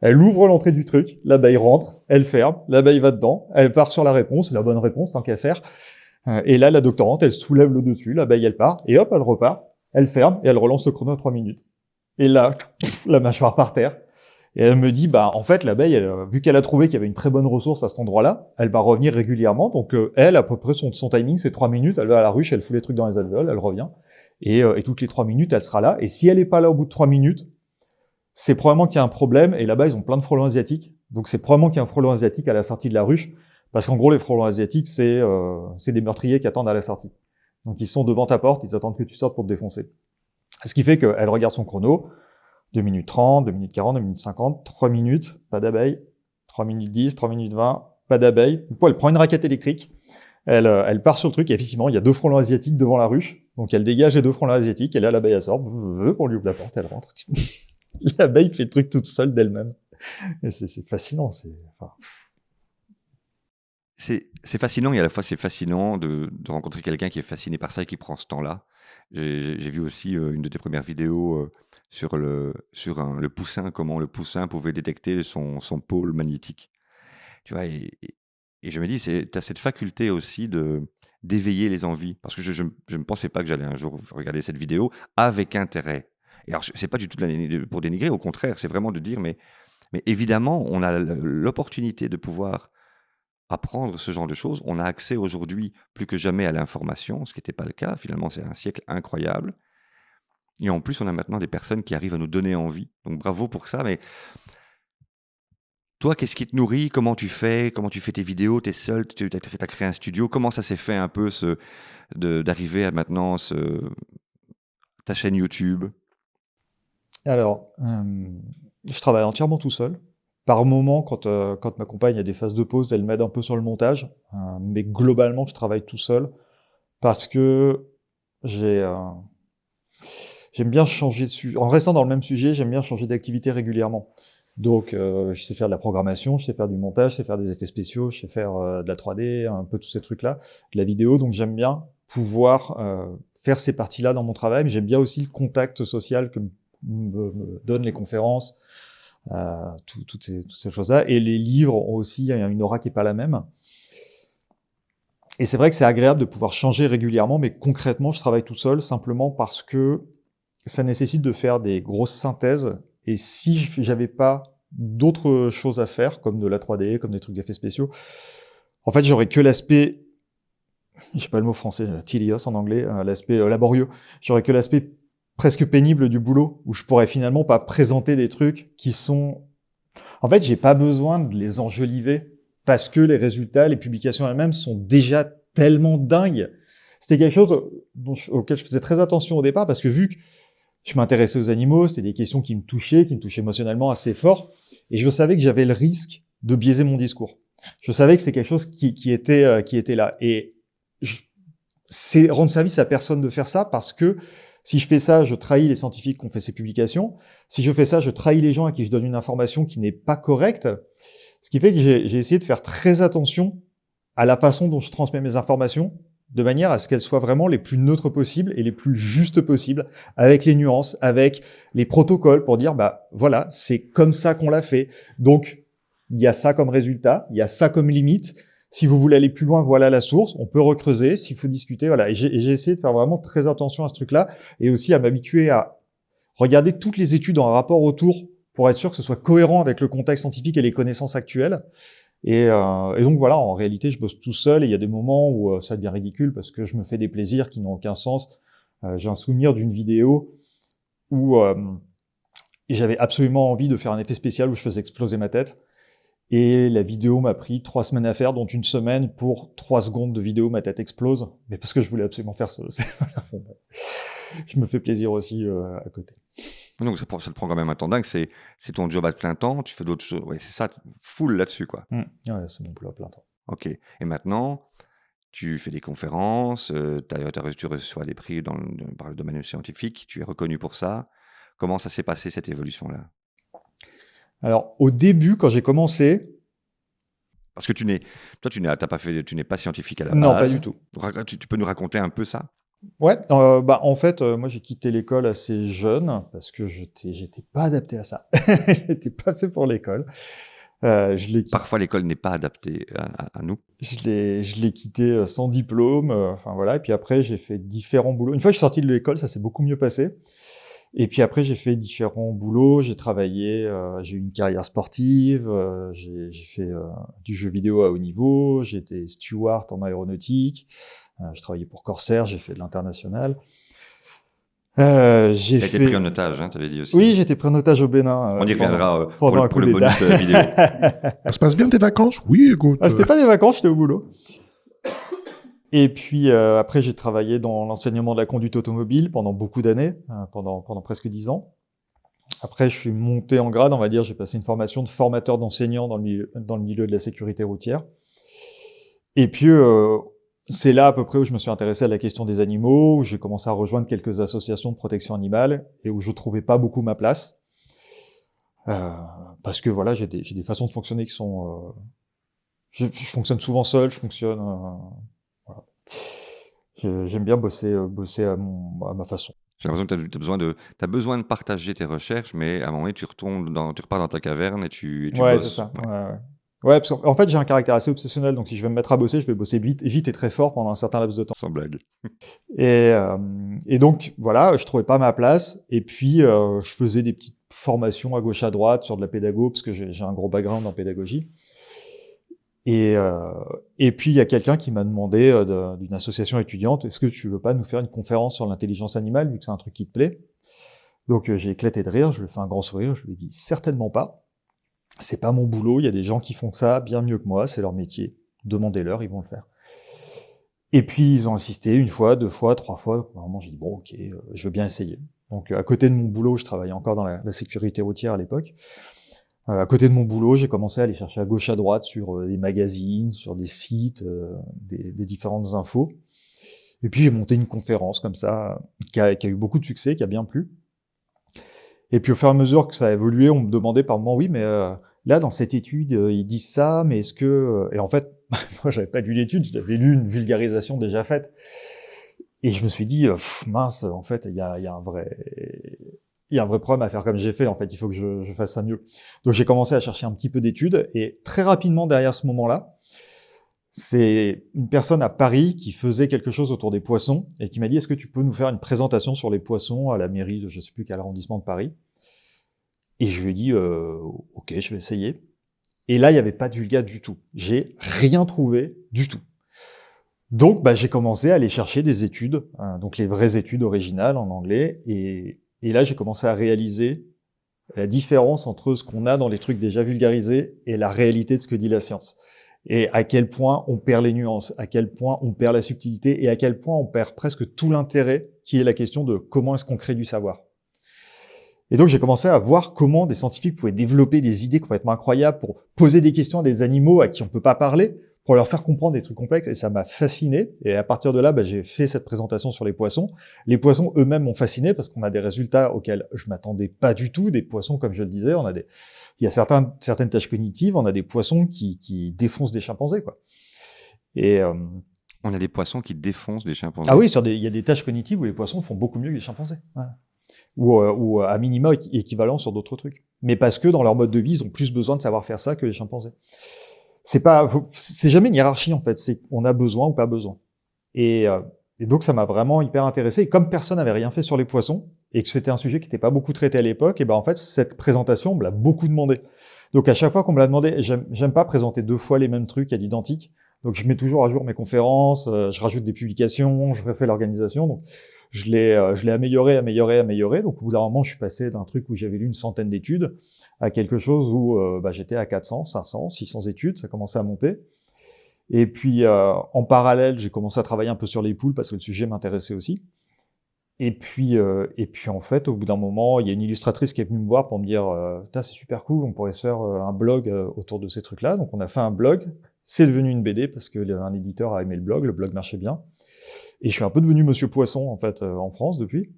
Elle ouvre l'entrée du truc, l'abeille rentre, elle ferme, l'abeille va dedans, elle part sur la réponse, la bonne réponse, tant qu'à faire. Et là, la doctorante, elle soulève le dessus, l'abeille, elle part, et hop, elle repart, elle ferme, et elle relance le chrono à 3 minutes. Et là, la mâchoire par terre. Et elle me dit, en fait, l'abeille, vu qu'elle a trouvé qu'il y avait une très bonne ressource à cet endroit-là, elle va revenir régulièrement. Donc, elle, à peu près, son timing, c'est 3 minutes. Elle va à la ruche, elle fout les trucs dans les alvéoles, elle revient. Et toutes les 3 minutes, elle sera là. Et si elle est pas là au bout de 3 minutes, c'est probablement qu'il y a un problème. Et là-bas, ils ont plein de frelons asiatiques. Donc, c'est probablement qu'il y a un frelon asiatique à la sortie de la ruche. Parce qu'en gros, les frelons asiatiques, c'est des meurtriers qui attendent à la sortie. Donc, ils sont devant ta porte, ils attendent que tu sortes pour te défoncer. Ce qui fait qu'elle regarde son chrono. 2 minutes 30, 2 minutes 40, 2 minutes 50, 3 minutes, pas d'abeille, 3 minutes 10, 3 minutes 20, pas d'abeille. Du coup, elle prend une raquette électrique, elle part sur le truc, et effectivement, il y a 2 frelons asiatiques devant la ruche, donc elle dégage les 2 frelons asiatiques, et là, l'abeille, elle sort, on lui ouvre la porte, elle rentre. L'abeille fait le truc toute seule d'elle-même. Et c'est fascinant, C'est fascinant, et à la fois, c'est fascinant de rencontrer quelqu'un qui est fasciné par ça et qui prend ce temps-là. J'ai vu aussi une de tes premières vidéos sur le poussin, comment le poussin pouvait détecter son pôle magnétique. Tu vois, et je me dis, tu as cette faculté aussi d'éveiller les envies. Parce que je ne pensais pas que j'allais un jour regarder cette vidéo avec intérêt. Et alors, c'est pas du tout pour dénigrer, au contraire, c'est vraiment de dire, mais évidemment, on a l'opportunité de pouvoir apprendre ce genre de choses. On a accès aujourd'hui plus que jamais à l'information, ce qui n'était pas le cas. Finalement, c'est un siècle incroyable. Et en plus, on a maintenant des personnes qui arrivent à nous donner envie. Donc bravo pour ça. Mais Toi, qu'est-ce qui te nourrit? Comment tu fais? Comment tu fais tes vidéos? Tu es seul? Tu as créé un studio? Comment ça s'est fait un peu d'arriver à maintenant ta chaîne YouTube? Alors, je travaille entièrement tout seul. Par moment, quand ma compagne a des phases de pause, elle m'aide un peu sur le montage. Mais globalement, je travaille tout seul parce que j'aime bien changer de sujet. En restant dans le même sujet, j'aime bien changer d'activité régulièrement. Donc, je sais faire de la programmation, je sais faire du montage, je sais faire des effets spéciaux, je sais faire de la 3D, un peu tous ces trucs-là, de la vidéo. Donc, j'aime bien pouvoir faire ces parties-là dans mon travail. Mais j'aime bien aussi le contact social que me donnent les conférences, toutes ces choses-là. Et les livres ont aussi une aura qui est pas la même. Et c'est vrai que c'est agréable de pouvoir changer régulièrement, mais concrètement, je travaille tout seul simplement parce que ça nécessite de faire des grosses synthèses. Et si j'avais pas d'autres choses à faire, comme de la 3D, comme des trucs d'effets spéciaux, en fait, j'aurais que l'aspect, je sais pas le mot français, tedious en anglais, l'aspect laborieux. J'aurais que l'aspect presque pénible du boulot, où je pourrais finalement pas présenter des trucs qui sont... En fait, j'ai pas besoin de les enjoliver, parce que les résultats, les publications elles-mêmes sont déjà tellement dingues. C'était quelque chose auquel je faisais très attention au départ, parce que vu que je m'intéressais aux animaux, c'était des questions qui me touchaient émotionnellement assez fort, et je savais que j'avais le risque de biaiser mon discours. Je savais que c'est quelque chose qui était là. Et c'est rendre service à personne de faire ça, parce que si je fais ça, je trahis les scientifiques qui ont fait ces publications. Si je fais ça, je trahis les gens à qui je donne une information qui n'est pas correcte. Ce qui fait que j'ai essayé de faire très attention à la façon dont je transmets mes informations, de manière à ce qu'elles soient vraiment les plus neutres possibles et les plus justes possibles, avec les nuances, avec les protocoles pour dire, bah voilà, c'est comme ça qu'on l'a fait. Donc, il y a ça comme résultat, il y a ça comme limite. Si vous voulez aller plus loin, voilà la source. On peut recreuser. S'il faut discuter, voilà. Et j'ai essayé de faire vraiment très attention à ce truc-là, et aussi à m'habituer à regarder toutes les études en rapport autour pour être sûr que ce soit cohérent avec le contexte scientifique et les connaissances actuelles. Et donc voilà, en réalité, je bosse tout seul, et il y a des moments où ça devient ridicule parce que je me fais des plaisirs qui n'ont aucun sens. J'ai un souvenir d'une vidéo où j'avais absolument envie de faire un effet spécial où je faisais exploser ma tête. Et la vidéo m'a pris 3 semaines à faire, dont 1 semaine pour 3 secondes de vidéo, ma tête explose. Mais parce que je voulais absolument faire ça. Je me fais plaisir aussi à côté. Donc ça te prend quand même un temps dingue, c'est ton job à plein temps, tu fais d'autres choses, ouais, c'est ça, full là-dessus, quoi. Ouais, c'est mon boulot à plein temps. Ok, et maintenant, tu fais des conférences, tu reçois des prix par le domaine scientifique, tu es reconnu pour ça. Comment ça s'est passé, cette évolution-là? Alors, au début, quand j'ai commencé... Parce que tu n'es pas scientifique à la base. Non, pas du tout. Tu peux nous raconter un peu ça? Ouais, en fait, moi j'ai quitté l'école assez jeune parce que j'étais pas adapté à ça. J'étais pas fait pour l'école. Parfois, l'école n'est pas adaptée à nous. Je l'ai quitté sans diplôme. Enfin voilà. Et puis après, j'ai fait différents boulots. Une fois que je suis sorti de l'école, ça s'est beaucoup mieux passé. Et puis après, j'ai fait différents boulots. J'ai travaillé. J'ai eu une carrière sportive. J'ai fait du jeu vidéo à haut niveau. J'ai été steward en aéronautique. Je travaillais pour Corsair, j'ai fait de l'international. J'ai été pris en otage, hein, tu avais dit aussi. Oui, j'étais pris en otage au Bénin. On y reviendra pour le bonus vidéo. Ça se passe bien tes vacances? Oui, écoute. C'était pas des vacances, j'étais au boulot. Et puis après, j'ai travaillé dans l'enseignement de la conduite automobile pendant beaucoup d'années, pendant presque 10 ans. Après, je suis monté en grade, on va dire. J'ai passé une formation de formateur d'enseignants dans le milieu de la sécurité routière. Et puis... c'est là à peu près où je me suis intéressé à la question des animaux, où j'ai commencé à rejoindre quelques associations de protection animale et où je trouvais pas beaucoup ma place. Parce que voilà, j'ai des façons de fonctionner qui sont... je fonctionne souvent seul, voilà. J'aime bien bosser à ma façon. J'ai l'impression que tu as besoin de partager tes recherches, mais à un moment donné, tu repars dans ta caverne et tu ouais, bosses. C'est ça. Ouais, parce qu'en fait, j'ai un caractère assez obsessionnel, donc si je vais me mettre à bosser, je vais bosser vite et très fort pendant un certain laps de temps. Sans blague. Et donc, voilà, je trouvais pas ma place, et puis je faisais des petites formations à gauche à droite sur de la pédago, parce que j'ai un gros background en pédagogie. Et puis, il y a quelqu'un qui m'a demandé d'une association étudiante, est-ce que tu veux pas nous faire une conférence sur l'intelligence animale, vu que c'est un truc qui te plaît? Donc, j'ai éclaté de rire, je lui ai fait un grand sourire, je lui ai dit certainement pas. c'est pas mon boulot, il y a des gens qui font ça bien mieux que moi, c'est leur métier. Demandez-leur, ils vont le faire. Et puis ils ont insisté une fois, 2 fois, 3 fois. Vraiment, j'ai dit bon, ok, je veux bien essayer. Donc à côté de mon boulot, je travaillais encore dans la sécurité routière à l'époque. À côté de mon boulot, j'ai commencé à aller chercher à gauche à droite sur des magazines, sur des sites, des différentes infos. Et puis j'ai monté une conférence comme ça, qui a eu beaucoup de succès, qui a bien plu. Et puis au fur et à mesure que ça a évolué, on me demandait par moment, oui, mais là dans cette étude, ils disent ça, mais est-ce que... Et en fait, moi j'avais pas lu l'étude, j'avais lu une vulgarisation déjà faite. Et je me suis dit, mince, en fait, il y a un vrai problème à faire comme j'ai fait, en fait, il faut que je fasse ça mieux. Donc j'ai commencé à chercher un petit peu d'études, et très rapidement derrière ce moment-là, c'est une personne à Paris qui faisait quelque chose autour des poissons, et qui m'a dit, est-ce que tu peux nous faire une présentation sur les poissons à la mairie de je sais plus quel arrondissement de Paris? Et je lui ai dit, ok, je vais essayer. Et là, il n'y avait pas de vulga du tout. J'ai rien trouvé du tout. Donc, j'ai commencé à aller chercher des études, donc les vraies études originales en anglais, et là, j'ai commencé à réaliser la différence entre ce qu'on a dans les trucs déjà vulgarisés et la réalité de ce que dit la science. Et à quel point on perd les nuances, à quel point on perd la subtilité, et à quel point on perd presque tout l'intérêt, qui est la question de comment est-ce qu'on crée du savoir. Et donc, j'ai commencé à voir comment des scientifiques pouvaient développer des idées complètement incroyables pour poser des questions à des animaux à qui on peut pas parler, pour leur faire comprendre des trucs complexes, et ça m'a fasciné. Et à partir de là, j'ai fait cette présentation sur les poissons. Les poissons eux-mêmes m'ont fasciné parce qu'on a des résultats auxquels je m'attendais pas du tout. Des poissons, comme je le disais, il y a certaines tâches cognitives, on a des poissons qui défoncent des chimpanzés, quoi. Et On a des poissons qui défoncent des chimpanzés. ah oui, il y a des tâches cognitives où les poissons font beaucoup mieux que les chimpanzés. Ouais. Ou à minima équivalent sur d'autres trucs. Mais parce que dans leur mode de vie, ils ont plus besoin de savoir faire ça que les chimpanzés. C'est jamais une hiérarchie, en fait. C'est on a besoin ou pas besoin. Et donc, ça m'a vraiment hyper intéressé. Et comme personne n'avait rien fait sur les poissons, et que c'était un sujet qui n'était pas beaucoup traité à l'époque, et en fait, cette présentation, on me l'a beaucoup demandé. Donc, à chaque fois qu'on me l'a demandé, j'aime pas présenter 2 fois les mêmes trucs à l'identique. Donc, je mets toujours à jour mes conférences, je rajoute des publications, je refais l'organisation. Donc, je l'ai amélioré. Donc, au bout d'un moment, je suis passé d'un truc où j'avais lu une centaine d'études à quelque chose où j'étais à 400, 500, 600 études. Ça commençait à monter. Et puis, en parallèle, j'ai commencé à travailler un peu sur les poules parce que le sujet m'intéressait aussi. Et puis, en fait, au bout d'un moment, il y a une illustratrice qui est venue me voir pour me dire c'est super cool, on pourrait se faire un blog autour de ces trucs-là. Donc, on a fait un blog. C'est devenu une BD parce que un éditeur a aimé le blog marchait bien. Et je suis un peu devenu Monsieur Poisson, en fait, en France depuis.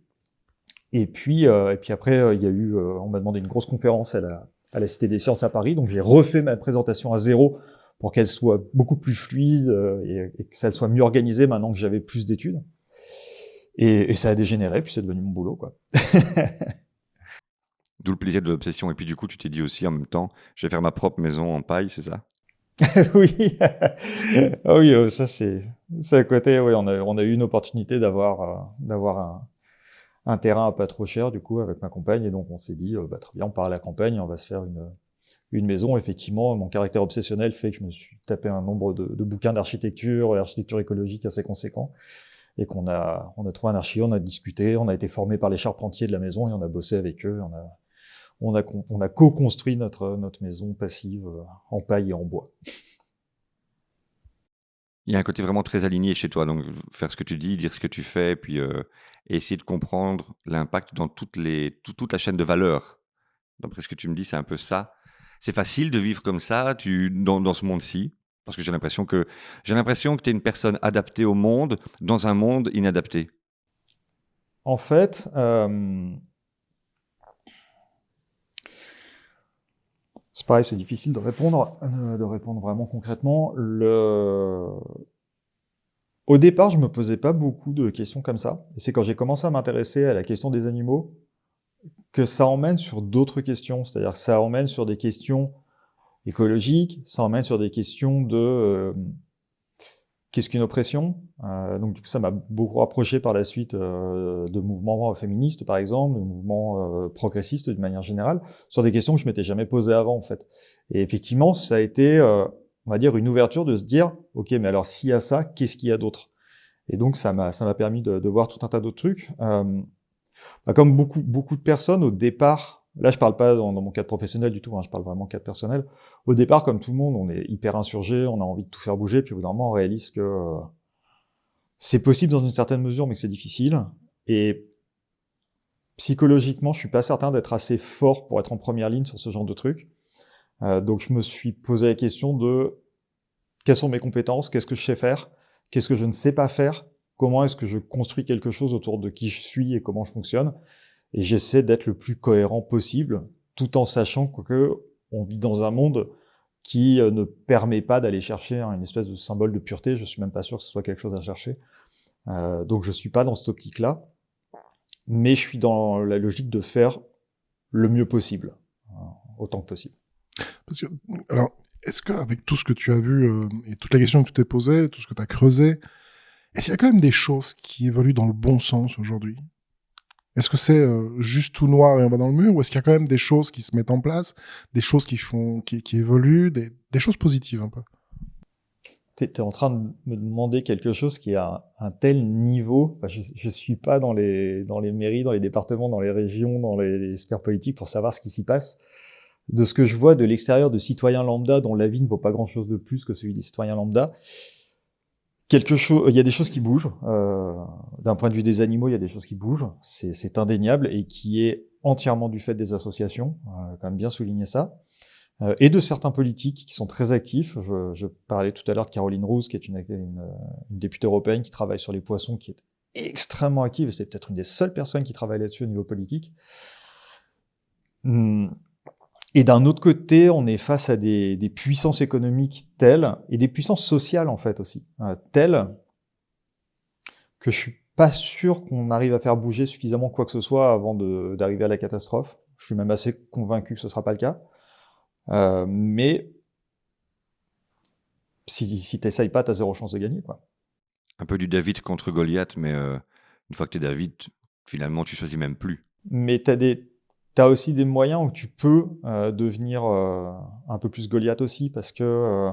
Et puis après, il y a eu, on m'a demandé une grosse conférence à la Cité des Sciences à Paris. Donc, j'ai refait ma présentation à zéro pour qu'elle soit beaucoup plus fluide et que ça soit mieux organisé maintenant que j'avais plus d'études. Et ça a dégénéré, puis c'est devenu mon boulot, quoi. D'où le plaisir de l'obsession. Et puis du coup, tu t'es dit aussi en même temps, je vais faire ma propre maison en paille, c'est ça? Oui, ah oui, ça c'est à côté. Oui, on a eu une opportunité d'avoir un terrain pas trop cher du coup avec ma compagne, et donc on s'est dit très bien, on part à la campagne, on va se faire une maison. Effectivement, mon caractère obsessionnel fait que je me suis tapé un nombre de bouquins d'architecture et architecture écologique assez conséquent, et qu'on a trouvé un archi, on a discuté, on a été formé par les charpentiers de la maison et on a bossé avec eux. On a co-construit notre maison passive en paille et en bois. Il y a un côté vraiment très aligné chez toi, donc faire ce que tu dis, dire ce que tu fais, puis essayer de comprendre l'impact dans toute la chaîne de valeur. D'après ce que tu me dis, c'est un peu ça. C'est facile de vivre comme ça dans ce monde-ci, parce que j'ai l'impression que tu es une personne adaptée au monde dans un monde inadapté. En fait, c'est pareil, c'est difficile de répondre vraiment concrètement. Au départ, je me posais pas beaucoup de questions comme ça. Et c'est quand j'ai commencé à m'intéresser à la question des animaux que ça emmène sur d'autres questions. C'est-à-dire que ça emmène sur des questions écologiques, ça emmène sur des questions de qu'est-ce qu'une oppression. Donc du coup, ça m'a beaucoup rapproché par la suite de mouvements féministes, par exemple, de mouvements progressistes d'une manière générale, sur des questions que je m'étais jamais posées avant, en fait. Et effectivement, ça a été, on va dire, une ouverture de se dire, ok, mais alors s'il y a ça, qu'est-ce qu'il y a d'autre? Et donc ça m'a permis de voir tout un tas d'autres trucs. Comme beaucoup de personnes, au départ, là je parle pas dans mon cadre professionnel du tout, hein, je parle vraiment cadre personnel. Au départ, comme tout le monde, on est hyper insurgé, on a envie de tout faire bouger, puis au bout d'un moment, on réalise que c'est possible dans une certaine mesure, mais que c'est difficile. Et psychologiquement, je suis pas certain d'être assez fort pour être en première ligne sur ce genre de truc. Donc je me suis posé la question de quelles sont mes compétences, qu'est-ce que je sais faire, qu'est-ce que je ne sais pas faire, comment est-ce que je construis quelque chose autour de qui je suis et comment je fonctionne. Et j'essaie d'être le plus cohérent possible, tout en sachant que on vit dans un monde qui ne permet pas d'aller chercher une espèce de symbole de pureté. Je suis même pas sûr que ce soit quelque chose à chercher. Donc je suis pas dans cette optique-là, mais je suis dans la logique de faire le mieux possible, autant que possible. Parce que, alors, est-ce qu'avec tout ce que tu as vu et toutes les questions que tu t'es posées, tout ce que tu as creusé, est-ce qu'il y a quand même des choses qui évoluent dans le bon sens aujourd'hui? Est-ce que c'est juste tout noir et on va dans le mur, ou est-ce qu'il y a quand même des choses qui se mettent en place, des choses qui évoluent, des choses positives un peu? T'es en train de me demander quelque chose qui est à un tel niveau. Enfin, je suis pas dans les mairies, dans les départements, dans les régions, dans les sphères politiques pour savoir ce qui s'y passe. De ce que je vois de l'extérieur de citoyens lambda dont la vie ne vaut pas grand-chose de plus que celui des citoyens lambda, il y a des choses qui bougent. D'un point de vue des animaux, il y a des choses qui bougent. C'est indéniable et qui est entièrement du fait des associations. Quand même bien souligner ça. Et de certains politiques qui sont très actifs. Je parlais tout à l'heure de Caroline Roux, qui est une députée européenne qui travaille sur les poissons, qui est extrêmement active, et c'est peut-être une des seules personnes qui travaille là-dessus au niveau politique. Et d'un autre côté, on est face à des puissances économiques telles, et des puissances sociales en fait aussi, telles que je suis pas sûr qu'on arrive à faire bouger suffisamment quoi que ce soit avant d'arriver à la catastrophe. Je suis même assez convaincu que ce sera pas le cas. Mais si t'essayes pas, t'as zéro chance de gagner, quoi. Un peu du David contre Goliath, mais une fois que t'es David, finalement, tu choisis même plus. Mais t'as aussi des moyens où tu peux devenir un peu plus Goliath aussi, parce que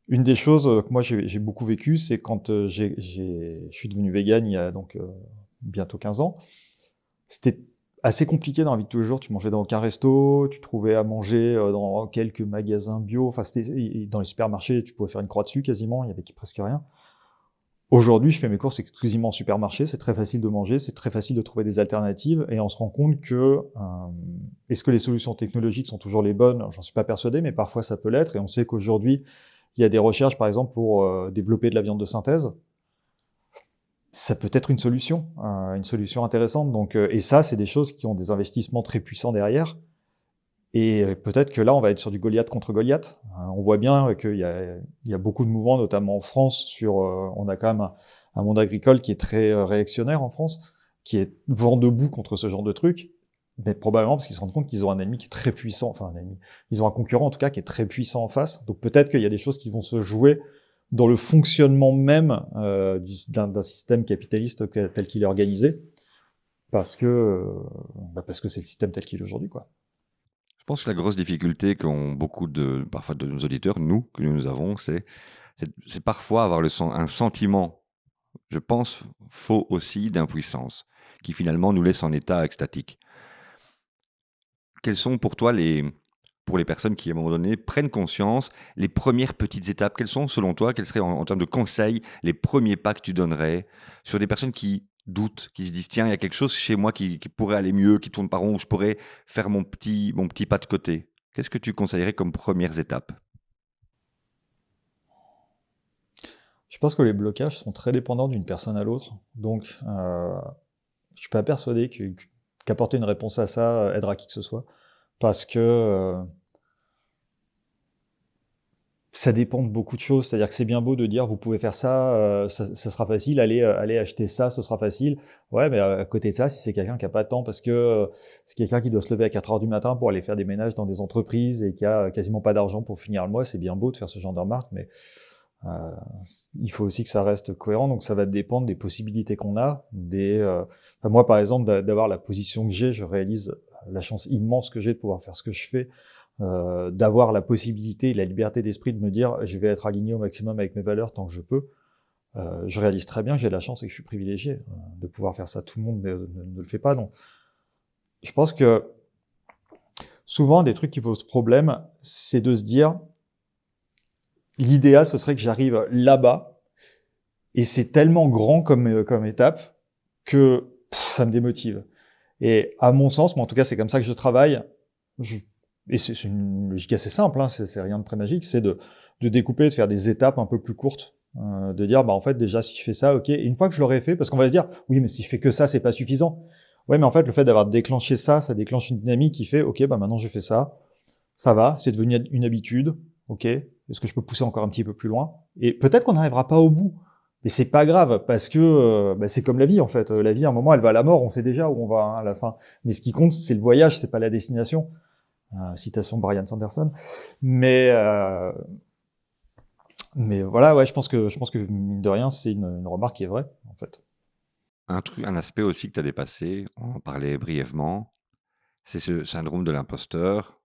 une des choses que moi j'ai beaucoup vécu, c'est quand je suis devenu vegan il y a donc bientôt 15 ans. C'était assez compliqué dans la vie de tous les jours. Tu mangeais dans aucun resto, tu trouvais à manger dans quelques magasins bio. Enfin, dans les supermarchés, tu pouvais faire une croix dessus quasiment. Il y avait presque rien. Aujourd'hui, je fais mes courses exclusivement en supermarché. C'est très facile de manger, c'est très facile de trouver des alternatives, et on se rend compte que est-ce que les solutions technologiques sont toujours les bonnes? J'en suis pas persuadé, mais parfois ça peut l'être. Et on sait qu'aujourd'hui, il y a des recherches, par exemple, pour développer de la viande de synthèse. Ça peut être une solution intéressante. Donc, et ça, c'est des choses qui ont des investissements très puissants derrière. Et peut-être que là, on va être sur du Goliath contre Goliath. On voit bien qu'il y a beaucoup de mouvements, notamment en France, sur. On a quand même un monde agricole qui est très réactionnaire en France, qui est vent debout contre ce genre de truc. Mais probablement parce qu'ils se rendent compte qu'ils ont un ennemi qui est très puissant. Enfin, ils ont un concurrent en tout cas qui est très puissant en face. Donc peut-être qu'il y a des choses qui vont se jouer dans le fonctionnement même d'un système capitaliste tel qu'il est organisé, parce que c'est le système tel qu'il est aujourd'hui, quoi. Je pense que la grosse difficulté qu'ont beaucoup parfois de nos auditeurs, que nous avons, c'est parfois avoir un sentiment, je pense, faux aussi, d'impuissance, qui finalement nous laisse en état extatique. Quelles sont pour toi pour les personnes qui, à un moment donné, prennent conscience, les premières petites étapes? Quelles sont, selon toi, quels seraient en termes de conseils, les premiers pas que tu donnerais sur des personnes qui doutent, qui se disent, tiens, il y a quelque chose chez moi qui pourrait aller mieux, qui tourne pas rond, où je pourrais faire mon petit pas de côté? Qu'est-ce que tu conseillerais comme premières étapes? Je pense que les blocages sont très dépendants d'une personne à l'autre. Donc, je suis pas persuadé qu'apporter une réponse à ça aidera qui que ce soit. Parce que ça dépend de beaucoup de choses. C'est-à-dire que c'est bien beau de dire vous pouvez faire ça, ça sera facile, allez acheter ça, ce sera facile. Ouais, mais à côté de ça, si c'est quelqu'un qui a pas de temps parce que c'est quelqu'un qui doit se lever à 4 heures du matin pour aller faire des ménages dans des entreprises et qui a quasiment pas d'argent pour finir le mois, c'est bien beau de faire ce genre de remarques, mais il faut aussi que ça reste cohérent. Donc ça va dépendre des possibilités qu'on a. Enfin, moi, par exemple, d'avoir la position que j'ai, je réalise la chance immense que j'ai de pouvoir faire ce que je fais. D'avoir la possibilité et la liberté d'esprit de me dire je vais être aligné au maximum avec mes valeurs tant que je peux. Je réalise très bien que j'ai de la chance et que je suis privilégié de pouvoir faire ça. Tout le monde ne le fait pas. Donc, je pense que souvent, des trucs qui posent problème, c'est de se dire, l'idéal, ce serait que j'arrive là-bas, et c'est tellement grand comme étape que ça me démotive. Et à mon sens, moi en tout cas, c'est comme ça que je travaille. Et c'est une logique assez simple, hein, c'est rien de très magique, c'est de découper, de faire des étapes un peu plus courtes, de dire, bah en fait, déjà, si je fais ça, ok. Et une fois que je l'aurai fait, parce qu'on va se dire, oui, mais si je fais que ça, c'est pas suffisant. Ouais, mais en fait, le fait d'avoir déclenché ça, ça déclenche une dynamique qui fait, ok, bah maintenant je fais ça, ça va, c'est devenu une habitude, ok. Est-ce que je peux pousser encore un petit peu plus loin? Et peut-être qu'on n'arrivera pas au bout. Mais c'est pas grave, parce que bah, c'est comme la vie, en fait. La vie, à un moment, elle va à la mort, on sait déjà où on va, hein, à la fin. Mais ce qui compte, c'est le voyage, c'est pas la destination. Citation Brian Sanderson. Mais voilà, ouais, je pense que mine de rien, c'est une remarque qui est vraie, en fait. Un aspect aussi que tu as dépassé, on en parlait brièvement, c'est ce syndrome de l'imposteur.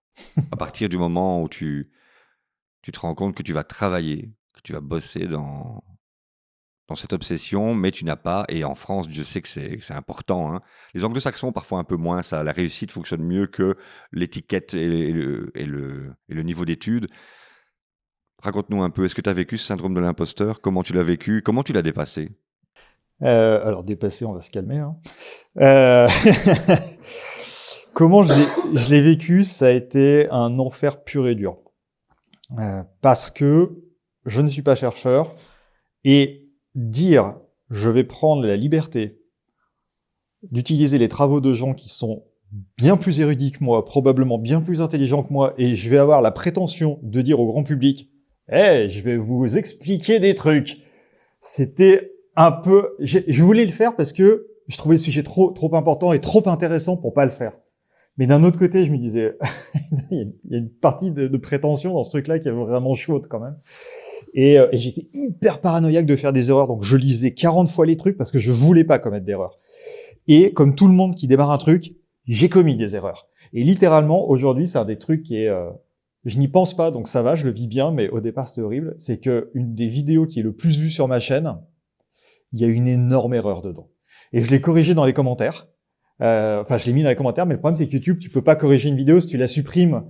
À partir du moment où tu te rends compte que tu vas travailler, que tu vas bosser dans cette obsession, mais tu n'as pas, et en France, je sais que c'est important, hein. Les anglo-saxons, parfois un peu moins, ça, la réussite fonctionne mieux que l'étiquette et le niveau d'études. Raconte-nous un peu, est-ce que tu as vécu ce syndrome de l'imposteur? Comment tu l'as vécu? Comment tu l'as dépassé? Alors, dépassé, on va se calmer, hein. Euh, Comment je l'ai vécu? Ça a été un enfer pur et dur. Parce que je ne suis pas chercheur, et dire je vais prendre la liberté d'utiliser les travaux de gens qui sont bien plus érudits que moi, probablement bien plus intelligents que moi, et je vais avoir la prétention de dire au grand public « Hey, je vais vous expliquer des trucs », c'était un peu... Je voulais le faire parce que je trouvais le sujet trop important et trop intéressant pour pas le faire. Mais d'un autre côté, je me disais, il y a une partie de prétention dans ce truc-là qui est vraiment chaude quand même. Et j'étais hyper paranoïaque de faire des erreurs, donc je lisais 40 fois les trucs parce que je voulais pas commettre d'erreurs. Et comme tout le monde qui démarre un truc, j'ai commis des erreurs. Et littéralement, aujourd'hui, c'est un des trucs qui est... je n'y pense pas, donc ça va, je le vis bien, mais au départ, c'était horrible. C'est que une des vidéos qui est le plus vue sur ma chaîne, il y a une énorme erreur dedans. Et je l'ai corrigée dans les commentaires. Enfin, je l'ai mis dans les commentaires, mais le problème, c'est que YouTube, tu peux pas corriger une vidéo. Si tu la supprimes,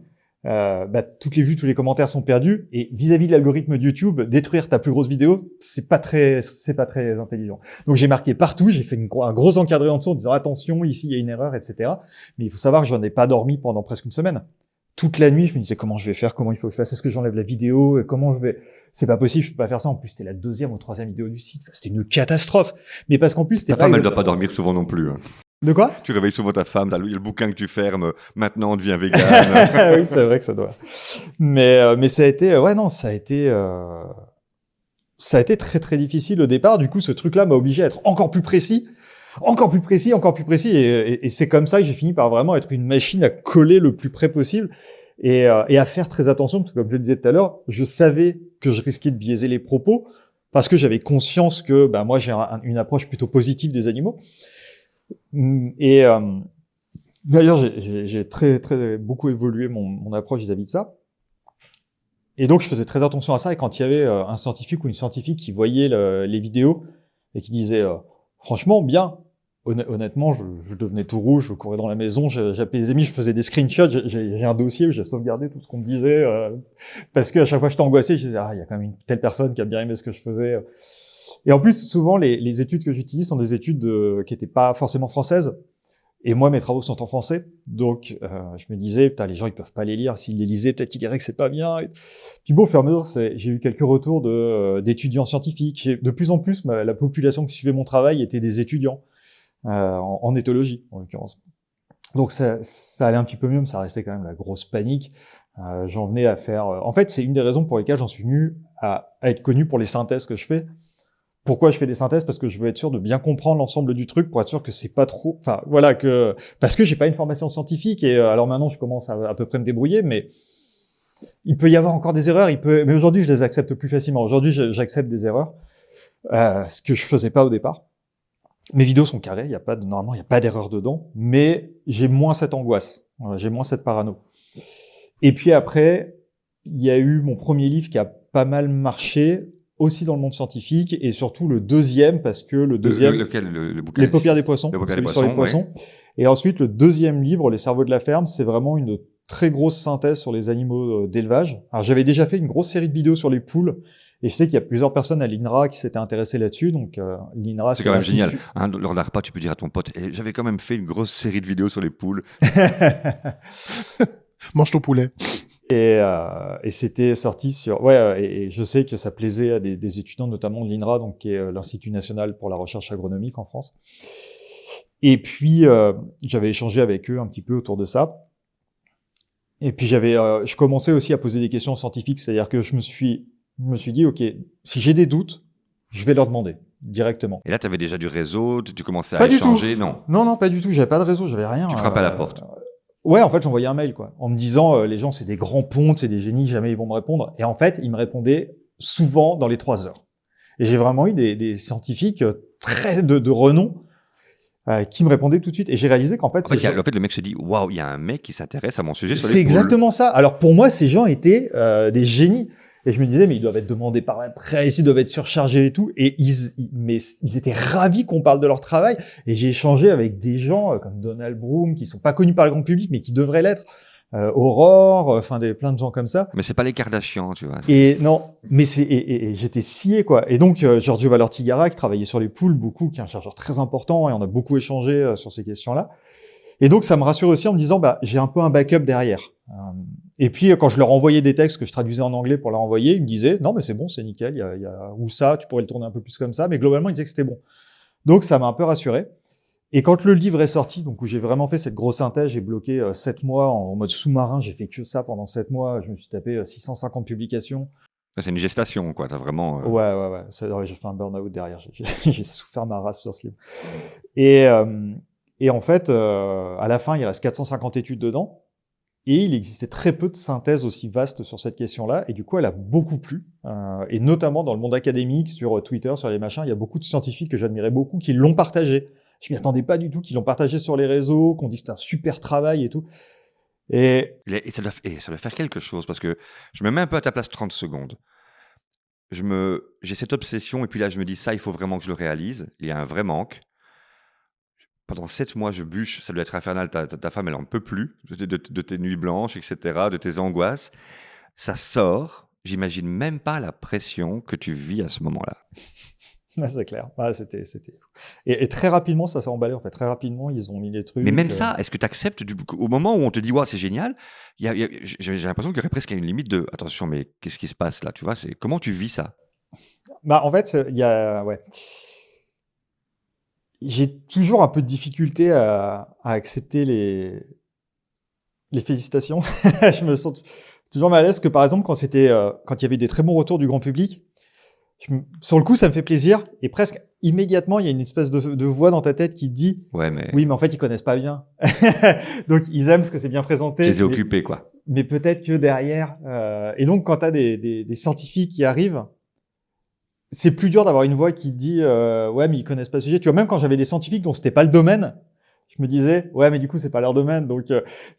toutes les vues, tous les commentaires sont perdus. Et vis-à-vis de l'algorithme de YouTube, détruire ta plus grosse vidéo, c'est pas très intelligent. Donc, j'ai marqué partout, j'ai fait un gros encadré en dessous en disant attention, ici, il y a une erreur, etc. Mais il faut savoir que j'en ai pas dormi pendant presque une semaine. Toute la nuit, je me disais comment je vais faire, comment il faut que je fasse, est-ce que j'enlève la vidéo, comment je vais... C'est pas possible, je peux pas faire ça. En plus, c'était la 2e ou 3e vidéo du site. C'était une catastrophe. Mais parce qu'en plus, c'était Ta femme, elle doit pas dormir souvent non plus, hein. De quoi? Tu réveilles souvent ta femme, il y a le bouquin que tu fermes, maintenant on devient vegan. Oui, c'est vrai que ça doit. Mais ça a été, ça a été très très difficile au départ. Du coup, ce truc-là m'a obligé à être encore plus précis. Et c'est comme ça que j'ai fini par vraiment être une machine à coller le plus près possible et à faire très attention, parce que comme je le disais tout à l'heure, je savais que je risquais de biaiser les propos parce que j'avais conscience que moi j'ai une approche plutôt positive des animaux. Et d'ailleurs, j'ai très beaucoup évolué mon approche vis-à-vis de ça. Et donc, je faisais très attention à ça. Et quand il y avait un scientifique ou une scientifique qui voyait les vidéos et qui disait franchement bien, honnêtement, je devenais tout rouge, je courais dans la maison, j'appelais les amis, je faisais des screenshots, j'ai un dossier où j'ai sauvegardé tout ce qu'on me disait parce que à chaque fois que j'étais angoissé, je disais il y a quand même une telle personne qui a bien aimé ce que je faisais. Et en plus, souvent, les études que j'utilise sont des études qui n'étaient pas forcément françaises. Et moi, mes travaux sont en français. Donc, je me disais, les gens, ils peuvent pas les lire. S'ils les lisaient, peut-être qu'ils diraient que c'est pas bien. Puis bon, au fur et à mesure, j'ai eu quelques retours d'étudiants scientifiques. De plus en plus, la population qui suivait mon travail était des étudiants, en éthologie, en l'occurrence. Donc, ça allait un petit peu mieux, mais ça restait quand même la grosse panique. J'en venais à faire... En fait, c'est une des raisons pour lesquelles j'en suis venu à être connu pour les synthèses que je fais. Pourquoi je fais des synthèses? Parce que je veux être sûr de bien comprendre l'ensemble du truc pour être sûr que c'est pas trop... Enfin, voilà, parce que j'ai pas une formation scientifique et alors maintenant je commence à peu près me débrouiller, mais il peut y avoir encore des erreurs, mais aujourd'hui je les accepte plus facilement. Aujourd'hui j'accepte des erreurs, ce que je faisais pas au départ. Mes vidéos sont carrées, normalement il y a pas d'erreur dedans, mais j'ai moins cette angoisse, voilà, j'ai moins cette parano. Et puis après, il y a eu mon premier livre qui a pas mal marché, aussi dans le monde scientifique, et surtout le deuxième, parce que le deuxième... Lequel, le bouquin? Les paupières des poissons. Les paupières des sur les poissons. Ouais. Et ensuite, le deuxième livre, Les cerveaux de la ferme, c'est vraiment une très grosse synthèse sur les animaux d'élevage. Alors j'avais déjà fait une grosse série de vidéos sur les poules, et je sais qu'il y a plusieurs personnes à l'INRA qui s'étaient intéressées là-dessus. Donc l'INRA, C'est quand même génial. Hein, lors d'un repas, tu peux dire à ton pote, j'avais quand même fait une grosse série de vidéos sur les poules. Mange ton poulet. Et c'était sorti sur... et je sais que ça plaisait à des étudiants, notamment de l'INRA, donc qui est l'Institut national pour la recherche agronomique en France. Et puis, j'avais échangé avec eux un petit peu autour de ça. Et puis, je commençais aussi à poser des questions scientifiques, c'est-à-dire que je me suis dit, OK, si j'ai des doutes, je vais leur demander directement. Et là, tu avais déjà du réseau, tu commençais Pas à du échanger, tout. non? Non, pas du tout. J'avais pas de réseau, j'avais rien. Tu frappes à la porte. Ouais, en fait, j'envoyais un mail, quoi, en me disant, les gens, c'est des grands pontes, c'est des génies, jamais ils vont me répondre. Et en fait, ils me répondaient souvent dans les 3 heures. Et j'ai vraiment eu des scientifiques très de renom qui me répondaient tout de suite. Et j'ai réalisé qu'en fait, Le mec se dit, waouh, il y a un mec qui s'intéresse à mon sujet sur les c'est poules. exactement ça. Alors pour moi, ces gens étaient des génies. Et je me disais, mais ils doivent être demandés par la presse, ils doivent être surchargés et tout. Et ils étaient ravis qu'on parle de leur travail. Et j'ai échangé avec des gens comme Donald Broom, qui sont pas connus par le grand public, mais qui devraient l'être. Aurore, plein de gens comme ça. Mais c'est pas les Kardashians, tu vois. Et non, mais et j'étais scié, quoi. Et donc, Giorgio Valortigara, qui travaillait sur les poules beaucoup, qui est un chercheur très important, et on a beaucoup échangé sur ces questions-là. Et donc, ça me rassure aussi en me disant, j'ai un peu un backup derrière. Et puis, quand je leur envoyais des textes que je traduisais en anglais pour leur envoyer, ils me disaient, non, mais c'est bon, c'est nickel, il y a ou ça, tu pourrais le tourner un peu plus comme ça. Mais globalement, ils disaient que c'était bon. Donc, ça m'a un peu rassuré. Et quand le livre est sorti, donc où j'ai vraiment fait cette grosse synthèse, j'ai bloqué 7 mois en mode sous-marin, j'ai fait que ça pendant 7 mois, je me suis tapé 650 publications. C'est une gestation, quoi, t'as vraiment... Ouais. J'ai fait un burn-out derrière, j'ai souffert ma race sur ce livre. Et en fait, à la fin, il reste 450 études dedans, et il existait très peu de synthèses aussi vastes sur cette question-là, et du coup, elle a beaucoup plu, et notamment dans le monde académique, sur Twitter, sur les machins, il y a beaucoup de scientifiques que j'admirais beaucoup qui l'ont partagé. Je m'y attendais pas du tout, qu'ils l'ont partagé sur les réseaux, qu'on dit que c'était un super travail et tout. Et ça doit faire quelque chose, parce que je me mets un peu à ta place 30 secondes. J'ai cette obsession, et puis là, je me dis, ça, il faut vraiment que je le réalise. Il y a un vrai manque. Pendant 7 mois, je bûche. Ça doit être infernal. Ta femme, elle en peut plus de tes nuits blanches, etc., de tes angoisses. Ça sort. J'imagine même pas la pression que tu vis à ce moment-là. C'est clair. C'était. Et très rapidement, ça s'est emballé, en fait. Très rapidement, ils ont mis les trucs. Mais même ça, est-ce que tu acceptes au moment où on te dit, ouais, c'est génial, j'ai l'impression qu'il y aurait presque une limite de, attention, mais qu'est-ce qui se passe là, tu vois, comment tu vis ça? En fait, ouais. J'ai toujours un peu de difficulté à accepter les félicitations. Je me sens toujours mal à l'aise que, par exemple, quand il y avait des très bons retours du grand public, sur le coup, ça me fait plaisir, et presque immédiatement, il y a une espèce de voix dans ta tête qui te dit, ouais, mais... oui, mais en fait, ils connaissent pas bien. Donc, ils aiment ce que c'est bien présenté. Je les ai occupés, quoi. Mais peut-être que derrière, et donc, quand t'as des scientifiques qui arrivent, c'est plus dur d'avoir une voix qui te dit, ouais, mais ils connaissent pas le sujet. Tu vois, même quand j'avais des scientifiques dont c'était pas le domaine, je me disais, ouais, mais du coup, c'est pas leur domaine. Donc,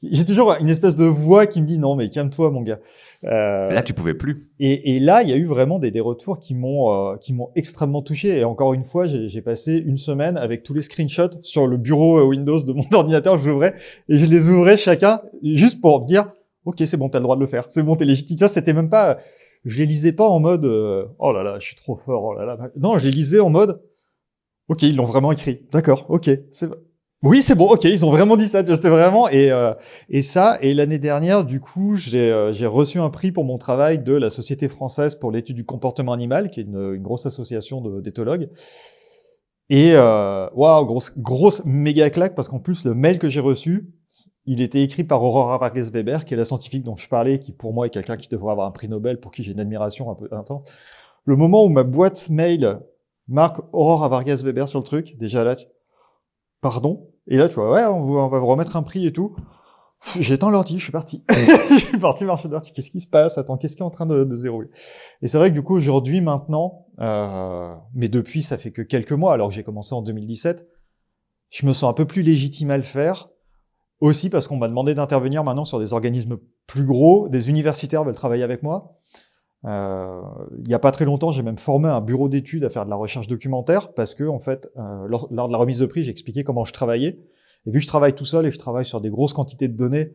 j'ai toujours une espèce de voix qui me dit, non, mais calme-toi, mon gars. Là, tu pouvais plus. Et là, il y a eu vraiment des retours qui m'ont extrêmement touché. Et encore une fois, j'ai passé une semaine avec tous les screenshots sur le bureau Windows de mon ordinateur. Je l'ouvrais et je les ouvrais chacun juste pour dire, ok, c'est bon, t'as le droit de le faire. C'est bon, t'es légitime. Ça, c'était même pas, je les lisais pas en mode, oh là là, je suis trop fort. Oh là là. Non, je les lisais en mode, ok, ils l'ont vraiment écrit. D'accord, ok, oui, c'est bon, ok, ils ont vraiment dit ça, c'était vraiment, et l'année dernière, du coup, j'ai reçu un prix pour mon travail de la Société française pour l'étude du comportement animal, qui est une grosse association d'éthologues. Et, waouh, grosse méga claque, parce qu'en plus, le mail que j'ai reçu, il était écrit par Aurora Vargas Weber, qui est la scientifique dont je parlais, qui pour moi est quelqu'un qui devrait avoir un prix Nobel, pour qui j'ai une admiration un peu intense. Le moment où ma boîte mail marque Aurora Vargas Weber sur le truc, déjà là, pardon? Et là, tu vois, ouais, on va vous remettre un prix et tout. J'éteins l'ordi, je suis parti. Je suis parti marcher d'ordi. Qu'est-ce qui se passe? Attends, qu'est-ce qui est en train de zérouler? Et c'est vrai que du coup, aujourd'hui, maintenant, mais depuis, ça fait que quelques mois, alors que j'ai commencé en 2017, je me sens un peu plus légitime à le faire. Aussi parce qu'on m'a demandé d'intervenir maintenant sur des organismes plus gros, des universitaires veulent travailler avec moi. Il y a pas très longtemps, j'ai même formé un bureau d'études à faire de la recherche documentaire parce que, en fait, lors de la remise de prix, j'ai expliqué comment je travaillais. Et vu que je travaille tout seul et que je travaille sur des grosses quantités de données,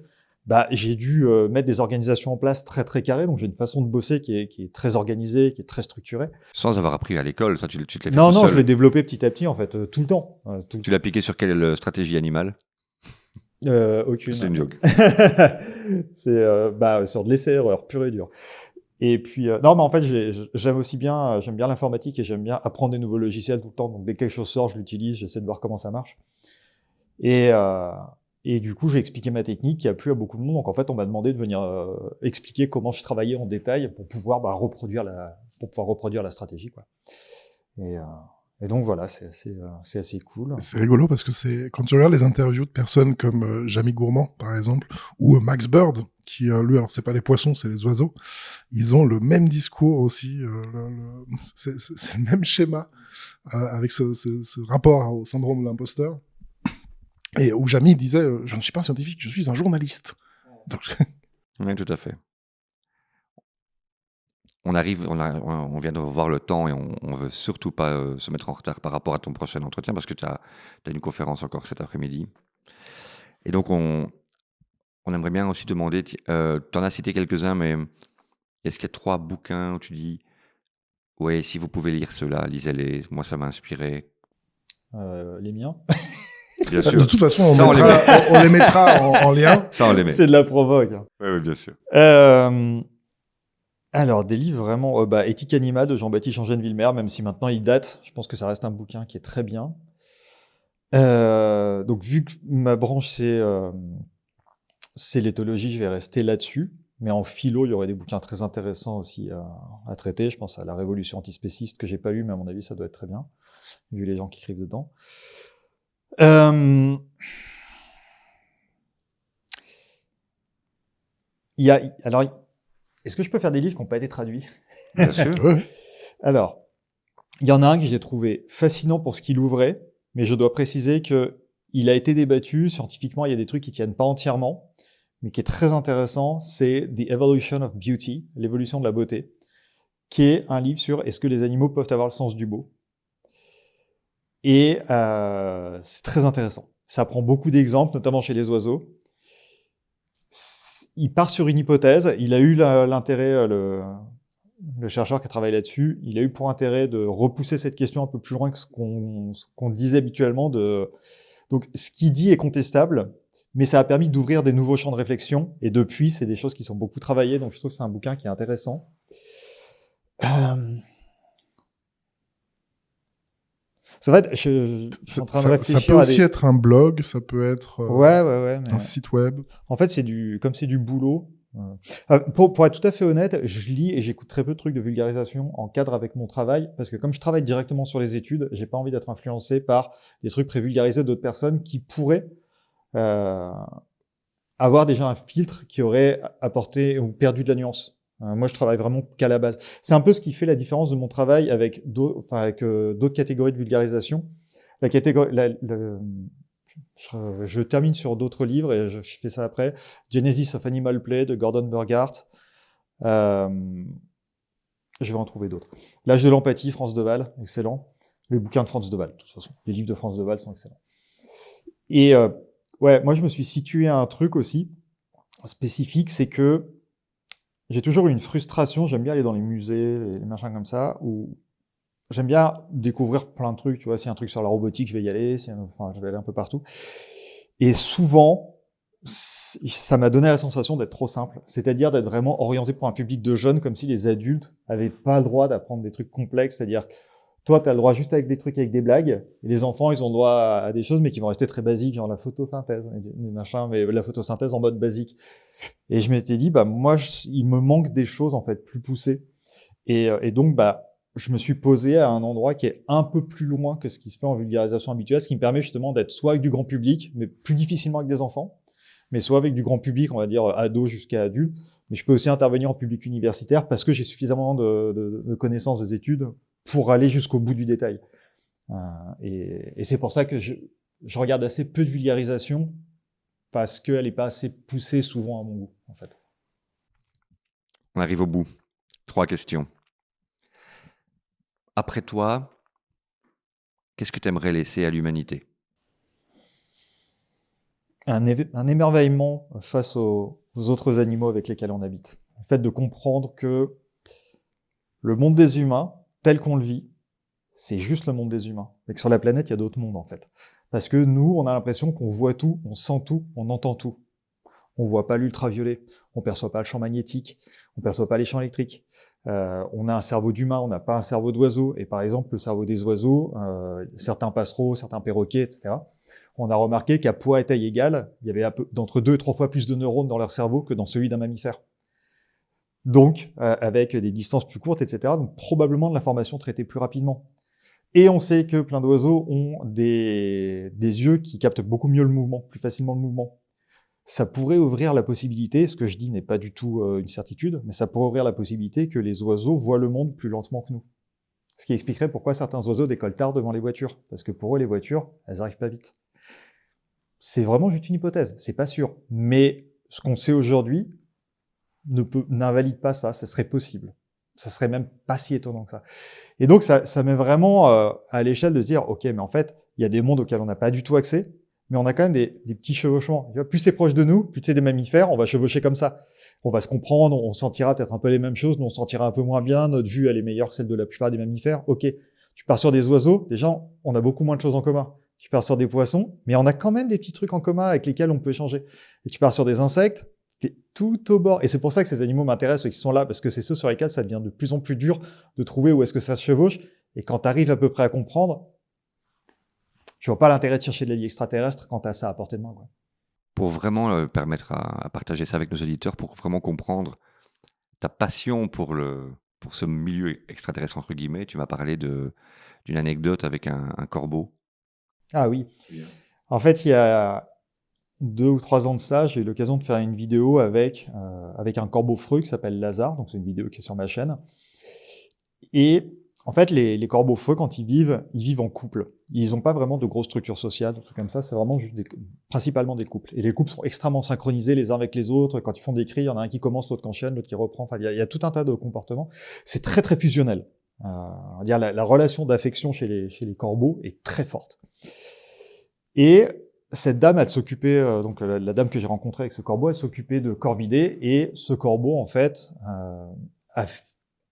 j'ai dû mettre des organisations en place très très carrées. Donc j'ai une façon de bosser qui est très organisée, qui est très structurée. Sans avoir appris à l'école, ça, tu te l'as fait Non, tout non, seul. je l'ai développé petit à petit en fait, tout le temps. Tu l'as appliqué sur quelle stratégie animale? Aucune. C'était une joke. C'est sur de l'essai-erreur pur et dur. Et puis non, mais en fait j'aime bien l'informatique et j'aime bien apprendre des nouveaux logiciels tout le temps. Donc dès que quelque chose sort, je l'utilise, j'essaie de voir comment ça marche. Et du coup, j'ai expliqué ma technique qui a plu à beaucoup de monde. Donc en fait, on m'a demandé de venir expliquer comment je travaillais en détail pour pouvoir reproduire la stratégie, quoi. Et donc voilà, c'est assez cool. C'est rigolo parce que quand tu regardes les interviews de personnes comme Jamie Gourmand, par exemple, ou Max Bird, qui lui, alors c'est pas les poissons, c'est les oiseaux, ils ont le même discours aussi, c'est le même schéma, avec ce rapport au syndrome de l'imposteur. Et où Jamie disait je ne suis pas un scientifique, je suis un journaliste. Donc... Oui, tout à fait. On vient de revoir le temps et on veut surtout pas se mettre en retard par rapport à ton prochain entretien parce que tu as une conférence encore cet après-midi. Et donc, on aimerait bien aussi te demander, tu en as cité quelques-uns, mais est-ce qu'il y a 3 bouquins où tu dis, ouais, si vous pouvez lire ceux-là, lisez-les, moi ça m'a inspiré. Les miens. Bien sûr. De toute façon, Ça, on les mettra en lien. Ça, on les met. C'est de la provoque. Oui, bien sûr. Alors, des livres vraiment... Éthique animale de Jean-Baptiste Angène-Villemer, même si maintenant il date, je pense que ça reste un bouquin qui est très bien. Donc, vu que ma branche, c'est l'éthologie, je vais rester là-dessus. Mais en philo, il y aurait des bouquins très intéressants aussi à traiter. Je pense à La Révolution antispéciste, que j'ai pas lu, mais à mon avis, ça doit être très bien, vu les gens qui écrivent dedans. Alors, est-ce que je peux faire des livres qui n'ont pas été traduits? Bien sûr. Alors, il y en a un que j'ai trouvé fascinant pour ce qu'il ouvrait, mais je dois préciser qu'il a été débattu. Scientifiquement, il y a des trucs qui tiennent pas entièrement, mais qui est très intéressant. C'est The Evolution of Beauty, l'évolution de la beauté, qui est un livre sur est-ce que les animaux peuvent avoir le sens du beau. Et c'est très intéressant. Ça prend beaucoup d'exemples, notamment chez les oiseaux. Il part sur une hypothèse. Il a eu l'intérêt, le chercheur qui a travaillé là-dessus, il a eu pour intérêt de repousser cette question un peu plus loin que ce qu'on disait habituellement. Donc, ce qu'il dit est contestable, mais ça a permis d'ouvrir des nouveaux champs de réflexion. Et depuis, c'est des choses qui sont beaucoup travaillées. Donc, je trouve que c'est un bouquin qui est intéressant. En fait, je suis en train de réfléchir. Ça peut aussi être un blog, ça peut être mais... un site web. En fait, comme c'est du boulot. Pour être tout à fait honnête, je lis et j'écoute très peu de trucs de vulgarisation en cadre avec mon travail, parce que comme je travaille directement sur les études, j'ai pas envie d'être influencé par des trucs prévulgarisés d'autres personnes qui pourraient avoir déjà un filtre qui aurait apporté ou perdu de la nuance. Moi, je travaille vraiment qu'à la base. C'est un peu ce qui fait la différence de mon travail avec d'autres catégories de vulgarisation. Je termine sur d'autres livres et je fais ça après. Genesis of Animal Play de Gordon Burghardt. Je vais en trouver d'autres. L'âge de l'empathie, France Deval, excellent. Les bouquins de France Deval, de toute façon. Les livres de France Deval sont excellents. Et moi, je me suis situé à un truc aussi spécifique, c'est que j'ai toujours eu une frustration. J'aime bien aller dans les musées, les machins comme ça, où j'aime bien découvrir plein de trucs. Tu vois, s'il y a un truc sur la robotique, je vais y aller. Je vais aller un peu partout. Et souvent, ça m'a donné la sensation d'être trop simple. C'est-à-dire d'être vraiment orienté pour un public de jeunes, comme si les adultes avaient pas le droit d'apprendre des trucs complexes. C'est-à-dire, toi, t'as le droit juste avec des trucs avec des blagues. Et les enfants, ils ont le droit à des choses, mais qui vont rester très basiques, genre la photosynthèse, des machins, mais la photosynthèse en mode basique. Et je m'étais dit, moi, il me manque des choses, en fait, plus poussées. Et donc, je me suis posé à un endroit qui est un peu plus loin que ce qui se fait en vulgarisation habituelle, ce qui me permet justement d'être soit avec du grand public, mais plus difficilement avec des enfants, mais soit avec du grand public, on va dire ado jusqu'à adulte. Mais je peux aussi intervenir en public universitaire parce que j'ai suffisamment de connaissances des études pour aller jusqu'au bout du détail. Et c'est pour ça que je regarde assez peu de vulgarisation, parce qu'elle n'est pas assez poussée souvent à mon goût, en fait. On arrive au bout. 3 questions. Après toi, qu'est-ce que tu aimerais laisser à l'humanité? un émerveillement face aux autres animaux avec lesquels on habite. Le fait de comprendre que le monde des humains, tel qu'on le vit, c'est juste le monde des humains. Et que sur la planète, il y a d'autres mondes, en fait. Parce que nous, on a l'impression qu'on voit tout, on sent tout, on entend tout. On voit pas l'ultraviolet, on perçoit pas le champ magnétique, on perçoit pas les champs électriques. On a un cerveau d'humain, on n'a pas un cerveau d'oiseau. Et par exemple, le cerveau des oiseaux, certains passereaux, certains perroquets, etc., on a remarqué qu'à poids et taille égale, il y avait d'entre 2 et 3 fois plus de neurones dans leur cerveau que dans celui d'un mammifère. Donc, avec des distances plus courtes, etc., donc probablement de l'information traitée plus rapidement. Et on sait que plein d'oiseaux ont des yeux qui captent beaucoup mieux le mouvement, plus facilement le mouvement. Ça pourrait ouvrir la possibilité, ce que je dis n'est pas du tout une certitude, mais ça pourrait ouvrir la possibilité que les oiseaux voient le monde plus lentement que nous. Ce qui expliquerait pourquoi certains oiseaux décollent tard devant les voitures. Parce que pour eux, les voitures, elles arrivent pas vite. C'est vraiment juste une hypothèse, c'est pas sûr. Mais ce qu'on sait aujourd'hui n'invalide pas ça, ça serait possible. Ça serait même pas si étonnant que ça. Et donc ça met vraiment à l'échelle de se dire, ok, mais en fait, il y a des mondes auxquels on n'a pas du tout accès, mais on a quand même des petits chevauchements. Tu vois, plus c'est proche de nous, plus c'est des mammifères, on va chevaucher comme ça. On va se comprendre, on sentira peut-être un peu les mêmes choses, nous on sentira un peu moins bien, notre vue elle est meilleure que celle de la plupart des mammifères. Ok, tu pars sur des oiseaux, déjà on a beaucoup moins de choses en commun. Tu pars sur des poissons, mais on a quand même des petits trucs en commun avec lesquels on peut échanger. Et tu pars sur des insectes, t'es tout au bord. Et c'est pour ça que ces animaux m'intéressent, ceux qui sont là, parce que c'est ceux sur lesquels ça devient de plus en plus dur de trouver où est-ce que ça se chevauche. Et quand t'arrives à peu près à comprendre, je vois pas l'intérêt de chercher de la vie extraterrestre quand t'as ça à portée de main, quoi. Pour vraiment permettre à partager ça avec nos auditeurs, pour vraiment comprendre ta passion pour ce milieu extraterrestre, entre guillemets, tu m'as parlé d'une anecdote avec un corbeau. Ah oui. En fait, il y a 2 ou 3 ans de ça, j'ai eu l'occasion de faire une vidéo avec un corbeau-freux qui s'appelle Lazare, donc c'est une vidéo qui est sur ma chaîne. Et en fait, les corbeaux-freux, quand ils vivent en couple. Ils n'ont pas vraiment de grosses structures sociales, des trucs comme ça, c'est vraiment juste principalement des couples. Et les couples sont extrêmement synchronisés les uns avec les autres. Quand ils font des cris, il y en a un qui commence, l'autre qui enchaîne, l'autre qui reprend. Enfin, il y a tout un tas de comportements. C'est très très fusionnel. On va dire la relation d'affection chez les corbeaux est très forte. Et cette dame, elle s'occupait, donc la dame que j'ai rencontrée avec ce corbeau, elle s'occupait de corvider, et ce corbeau, en fait,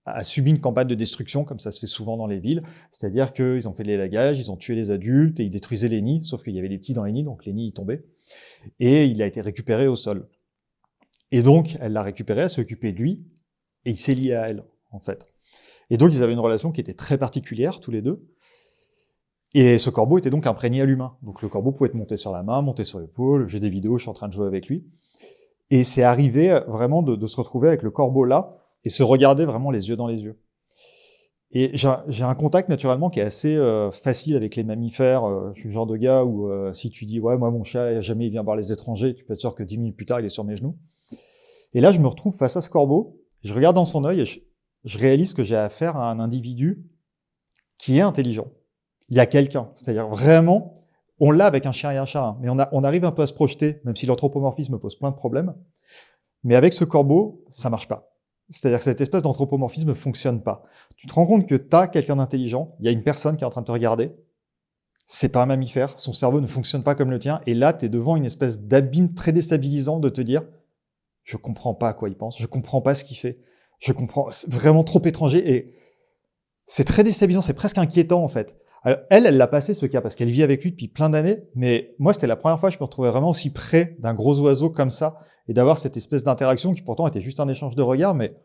a subi une campagne de destruction, comme ça se fait souvent dans les villes. C'est-à-dire qu'ils ont fait de l'élagage, ils ont tué les adultes, et ils détruisaient les nids, sauf qu'il y avait les petits dans les nids, donc les nids, ils tombaient. Et il a été récupéré au sol. Et donc, elle l'a récupéré, elle s'est occupée de lui, et il s'est lié à elle, en fait. Et donc, ils avaient une relation qui était très particulière, tous les deux. Et ce corbeau était donc imprégné à l'humain. Donc le corbeau pouvait te monter sur la main, monter sur l'épaule, j'ai des vidéos, je suis en train de jouer avec lui. Et c'est arrivé vraiment de se retrouver avec le corbeau là, et se regarder vraiment les yeux dans les yeux. Et j'ai un contact naturellement qui est assez facile avec les mammifères. Je suis le genre de gars où si tu dis « ouais, moi mon chat, jamais il vient voir les étrangers », tu peux être sûr que 10 minutes plus tard, il est sur mes genoux. Et là, je me retrouve face à ce corbeau, je regarde dans son œil, et je réalise que j'ai affaire à un individu qui est intelligent. Il y a quelqu'un, c'est-à-dire vraiment, on l'a avec un chien et un chat, hein, mais on arrive un peu à se projeter, même si l'anthropomorphisme pose plein de problèmes. Mais avec ce corbeau, ça marche pas. C'est-à-dire que cette espèce d'anthropomorphisme fonctionne pas. Tu te rends compte que t'as quelqu'un d'intelligent, il y a une personne qui est en train de te regarder, c'est pas un mammifère, son cerveau ne fonctionne pas comme le tien, et là, t'es devant une espèce d'abîme très déstabilisant de te dire « je comprends pas à quoi il pense, je comprends pas ce qu'il fait, je comprends, c'est vraiment trop étranger », et c'est très déstabilisant, c'est presque inquiétant en fait. Alors, elle l'a passé ce cas parce qu'elle vit avec lui depuis plein d'années, mais moi, c'était la première fois que je me retrouvais vraiment aussi près d'un gros oiseau comme ça et d'avoir cette espèce d'interaction qui pourtant était juste un échange de regards, mais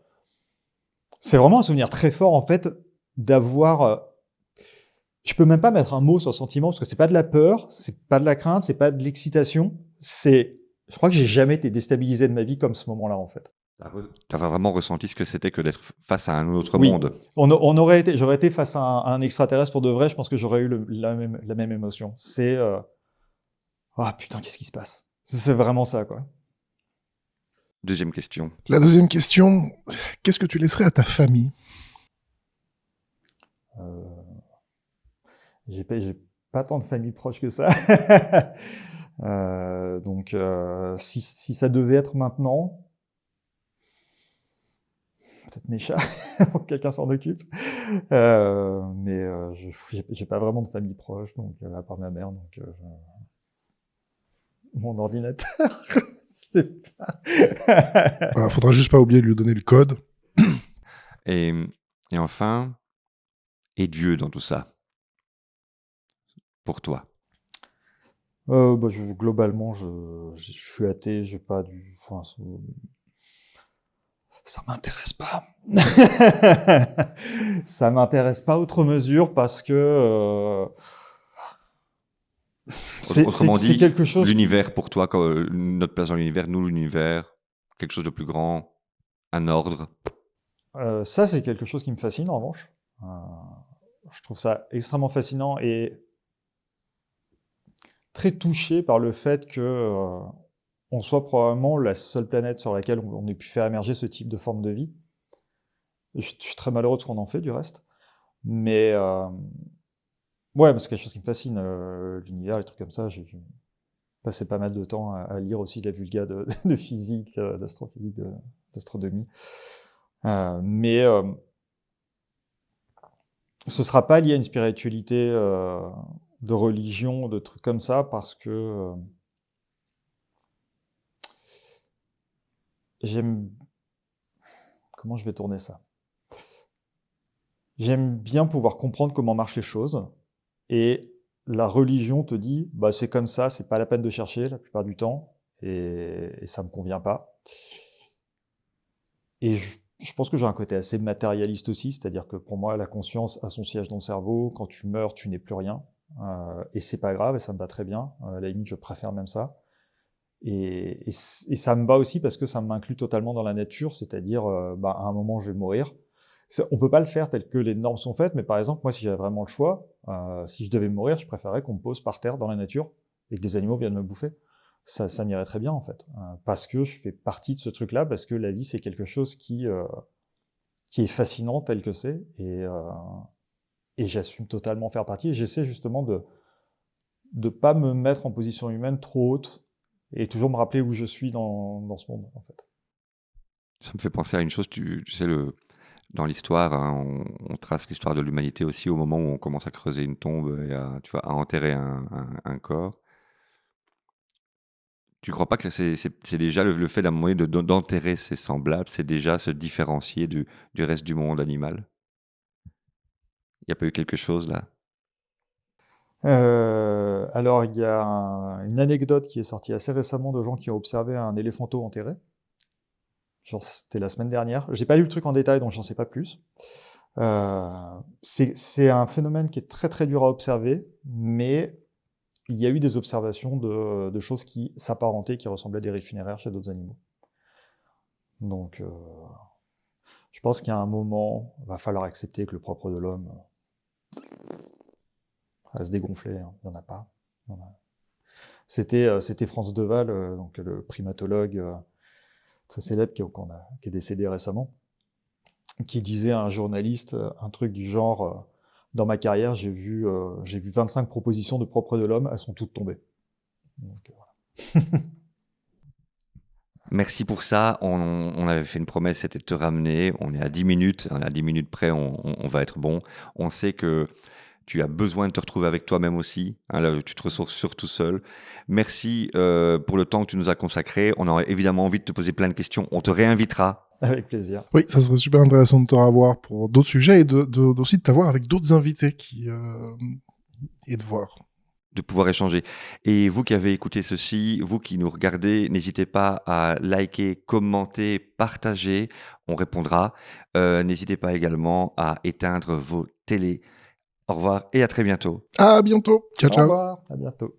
c'est vraiment un souvenir très fort en fait d'avoir. Je peux même pas mettre un mot sur le sentiment parce que c'est pas de la peur, c'est pas de la crainte, c'est pas de l'excitation. Je crois que j'ai jamais été déstabilisé de ma vie comme ce moment-là en fait. Tu as vraiment ressenti ce que c'était que d'être face à un autre Oui. monde. J'aurais été face à un extraterrestre pour de vrai, je pense que j'aurais eu la même émotion. C'est ah putain, qu'est-ce qui se passe? C'est vraiment ça, quoi. Deuxième question. La deuxième question, qu'est-ce que tu laisserais à ta famille? J'ai pas tant de famille proche que ça. Donc, si ça devait être maintenant, peut-être mes chats, pour que quelqu'un s'en occupe. Mais j'ai pas vraiment de famille proche, donc à part ma mère. Donc, mon ordinateur. C'est pas... Faudra juste pas oublier de lui donner le code. Et enfin, et Dieu dans tout ça, pour toi? Globalement, je suis athée, j'ai pas du... Enfin, ça m'intéresse pas. Ça m'intéresse pas outre mesure parce que Autrement c'est dit, quelque chose... l'univers pour toi, notre place dans l'univers, nous l'univers, quelque chose de plus grand, un ordre. Ça, c'est quelque chose qui me fascine, en revanche. Je trouve ça extrêmement fascinant et très touché par le fait que on soit probablement la seule planète sur laquelle on ait pu faire émerger ce type de forme de vie. Je suis très malheureux de ce qu'on en fait, du reste. Mais ouais, c'est quelque chose qui me fascine, l'univers, les trucs comme ça. J'ai passé pas mal de temps à lire aussi de la vulga de physique, d'astrophysique, d'astronomie. Mais ce sera pas lié à une spiritualité de religion, de trucs comme ça, parce que j'aime... Comment je vais tourner ça? J'aime bien pouvoir comprendre comment marchent les choses, et la religion te dit, bah c'est comme ça, c'est pas la peine de chercher la plupart du temps, et ça me convient pas. Et je pense que j'ai un côté assez matérialiste aussi, c'est-à-dire que pour moi, la conscience a son siège dans le cerveau, quand tu meurs, tu n'es plus rien, et c'est pas grave, et ça me va très bien, à la limite, je préfère même ça. Et ça me va aussi parce que ça m'inclut totalement dans la nature, c'est-à-dire, à un moment, je vais mourir. On peut pas le faire tel que les normes sont faites, mais par exemple, moi, si j'avais vraiment le choix, si je devais mourir, je préférerais qu'on me pose par terre dans la nature et que des animaux viennent me bouffer. Ça m'irait très bien, en fait, parce que je fais partie de ce truc-là, parce que la vie, c'est quelque chose qui est fascinant tel que c'est, et j'assume totalement faire partie, et j'essaie justement de pas me mettre en position humaine trop haute, et toujours me rappeler où je suis dans ce monde, en fait. Ça me fait penser à une chose, tu sais, dans l'histoire, hein, on trace l'histoire de l'humanité aussi au moment où on commence à creuser une tombe et à enterrer un corps. Tu crois pas que c'est déjà le fait d'un moyen d'enterrer ses semblables, c'est déjà se différencier du reste du monde animal? Il n'y a pas eu quelque chose là? Alors, il y a une anecdote qui est sortie assez récemment de gens qui ont observé un éléphanteau enterré. Genre, c'était la semaine dernière. J'ai pas lu le truc en détail, donc j'en sais pas plus. C'est un phénomène qui est très très dur à observer, mais il y a eu des observations de choses qui s'apparentaient, qui ressemblaient à des rites funéraires chez d'autres animaux. Donc, je pense qu'à un moment, il va falloir accepter que le propre de l'homme va se dégonfler, hein. Il n'y en a pas. C'était Franz de Waal, donc le primatologue très célèbre qui est décédé récemment, qui disait à un journaliste un truc du genre dans ma carrière, j'ai vu 25 propositions de propre de l'homme, elles sont toutes tombées. Donc, voilà. Merci pour ça. On avait fait une promesse, c'était de te ramener. On est à 10 minutes. À 10 minutes près, on va être bon. On sait que tu as besoin de te retrouver avec toi-même aussi. Hein, là, tu te ressources surtout seul. Merci pour le temps que tu nous as consacré. On aurait évidemment envie de te poser plein de questions. On te réinvitera. Avec plaisir. Oui, ça serait super intéressant de te revoir pour d'autres sujets et aussi de t'avoir avec d'autres invités et de voir. De pouvoir échanger. Et vous qui avez écouté ceci, vous qui nous regardez, n'hésitez pas à liker, commenter, partager. On répondra. N'hésitez pas également à éteindre vos télés. Au revoir et à très bientôt. À bientôt. Ciao, ciao. Au revoir, à bientôt.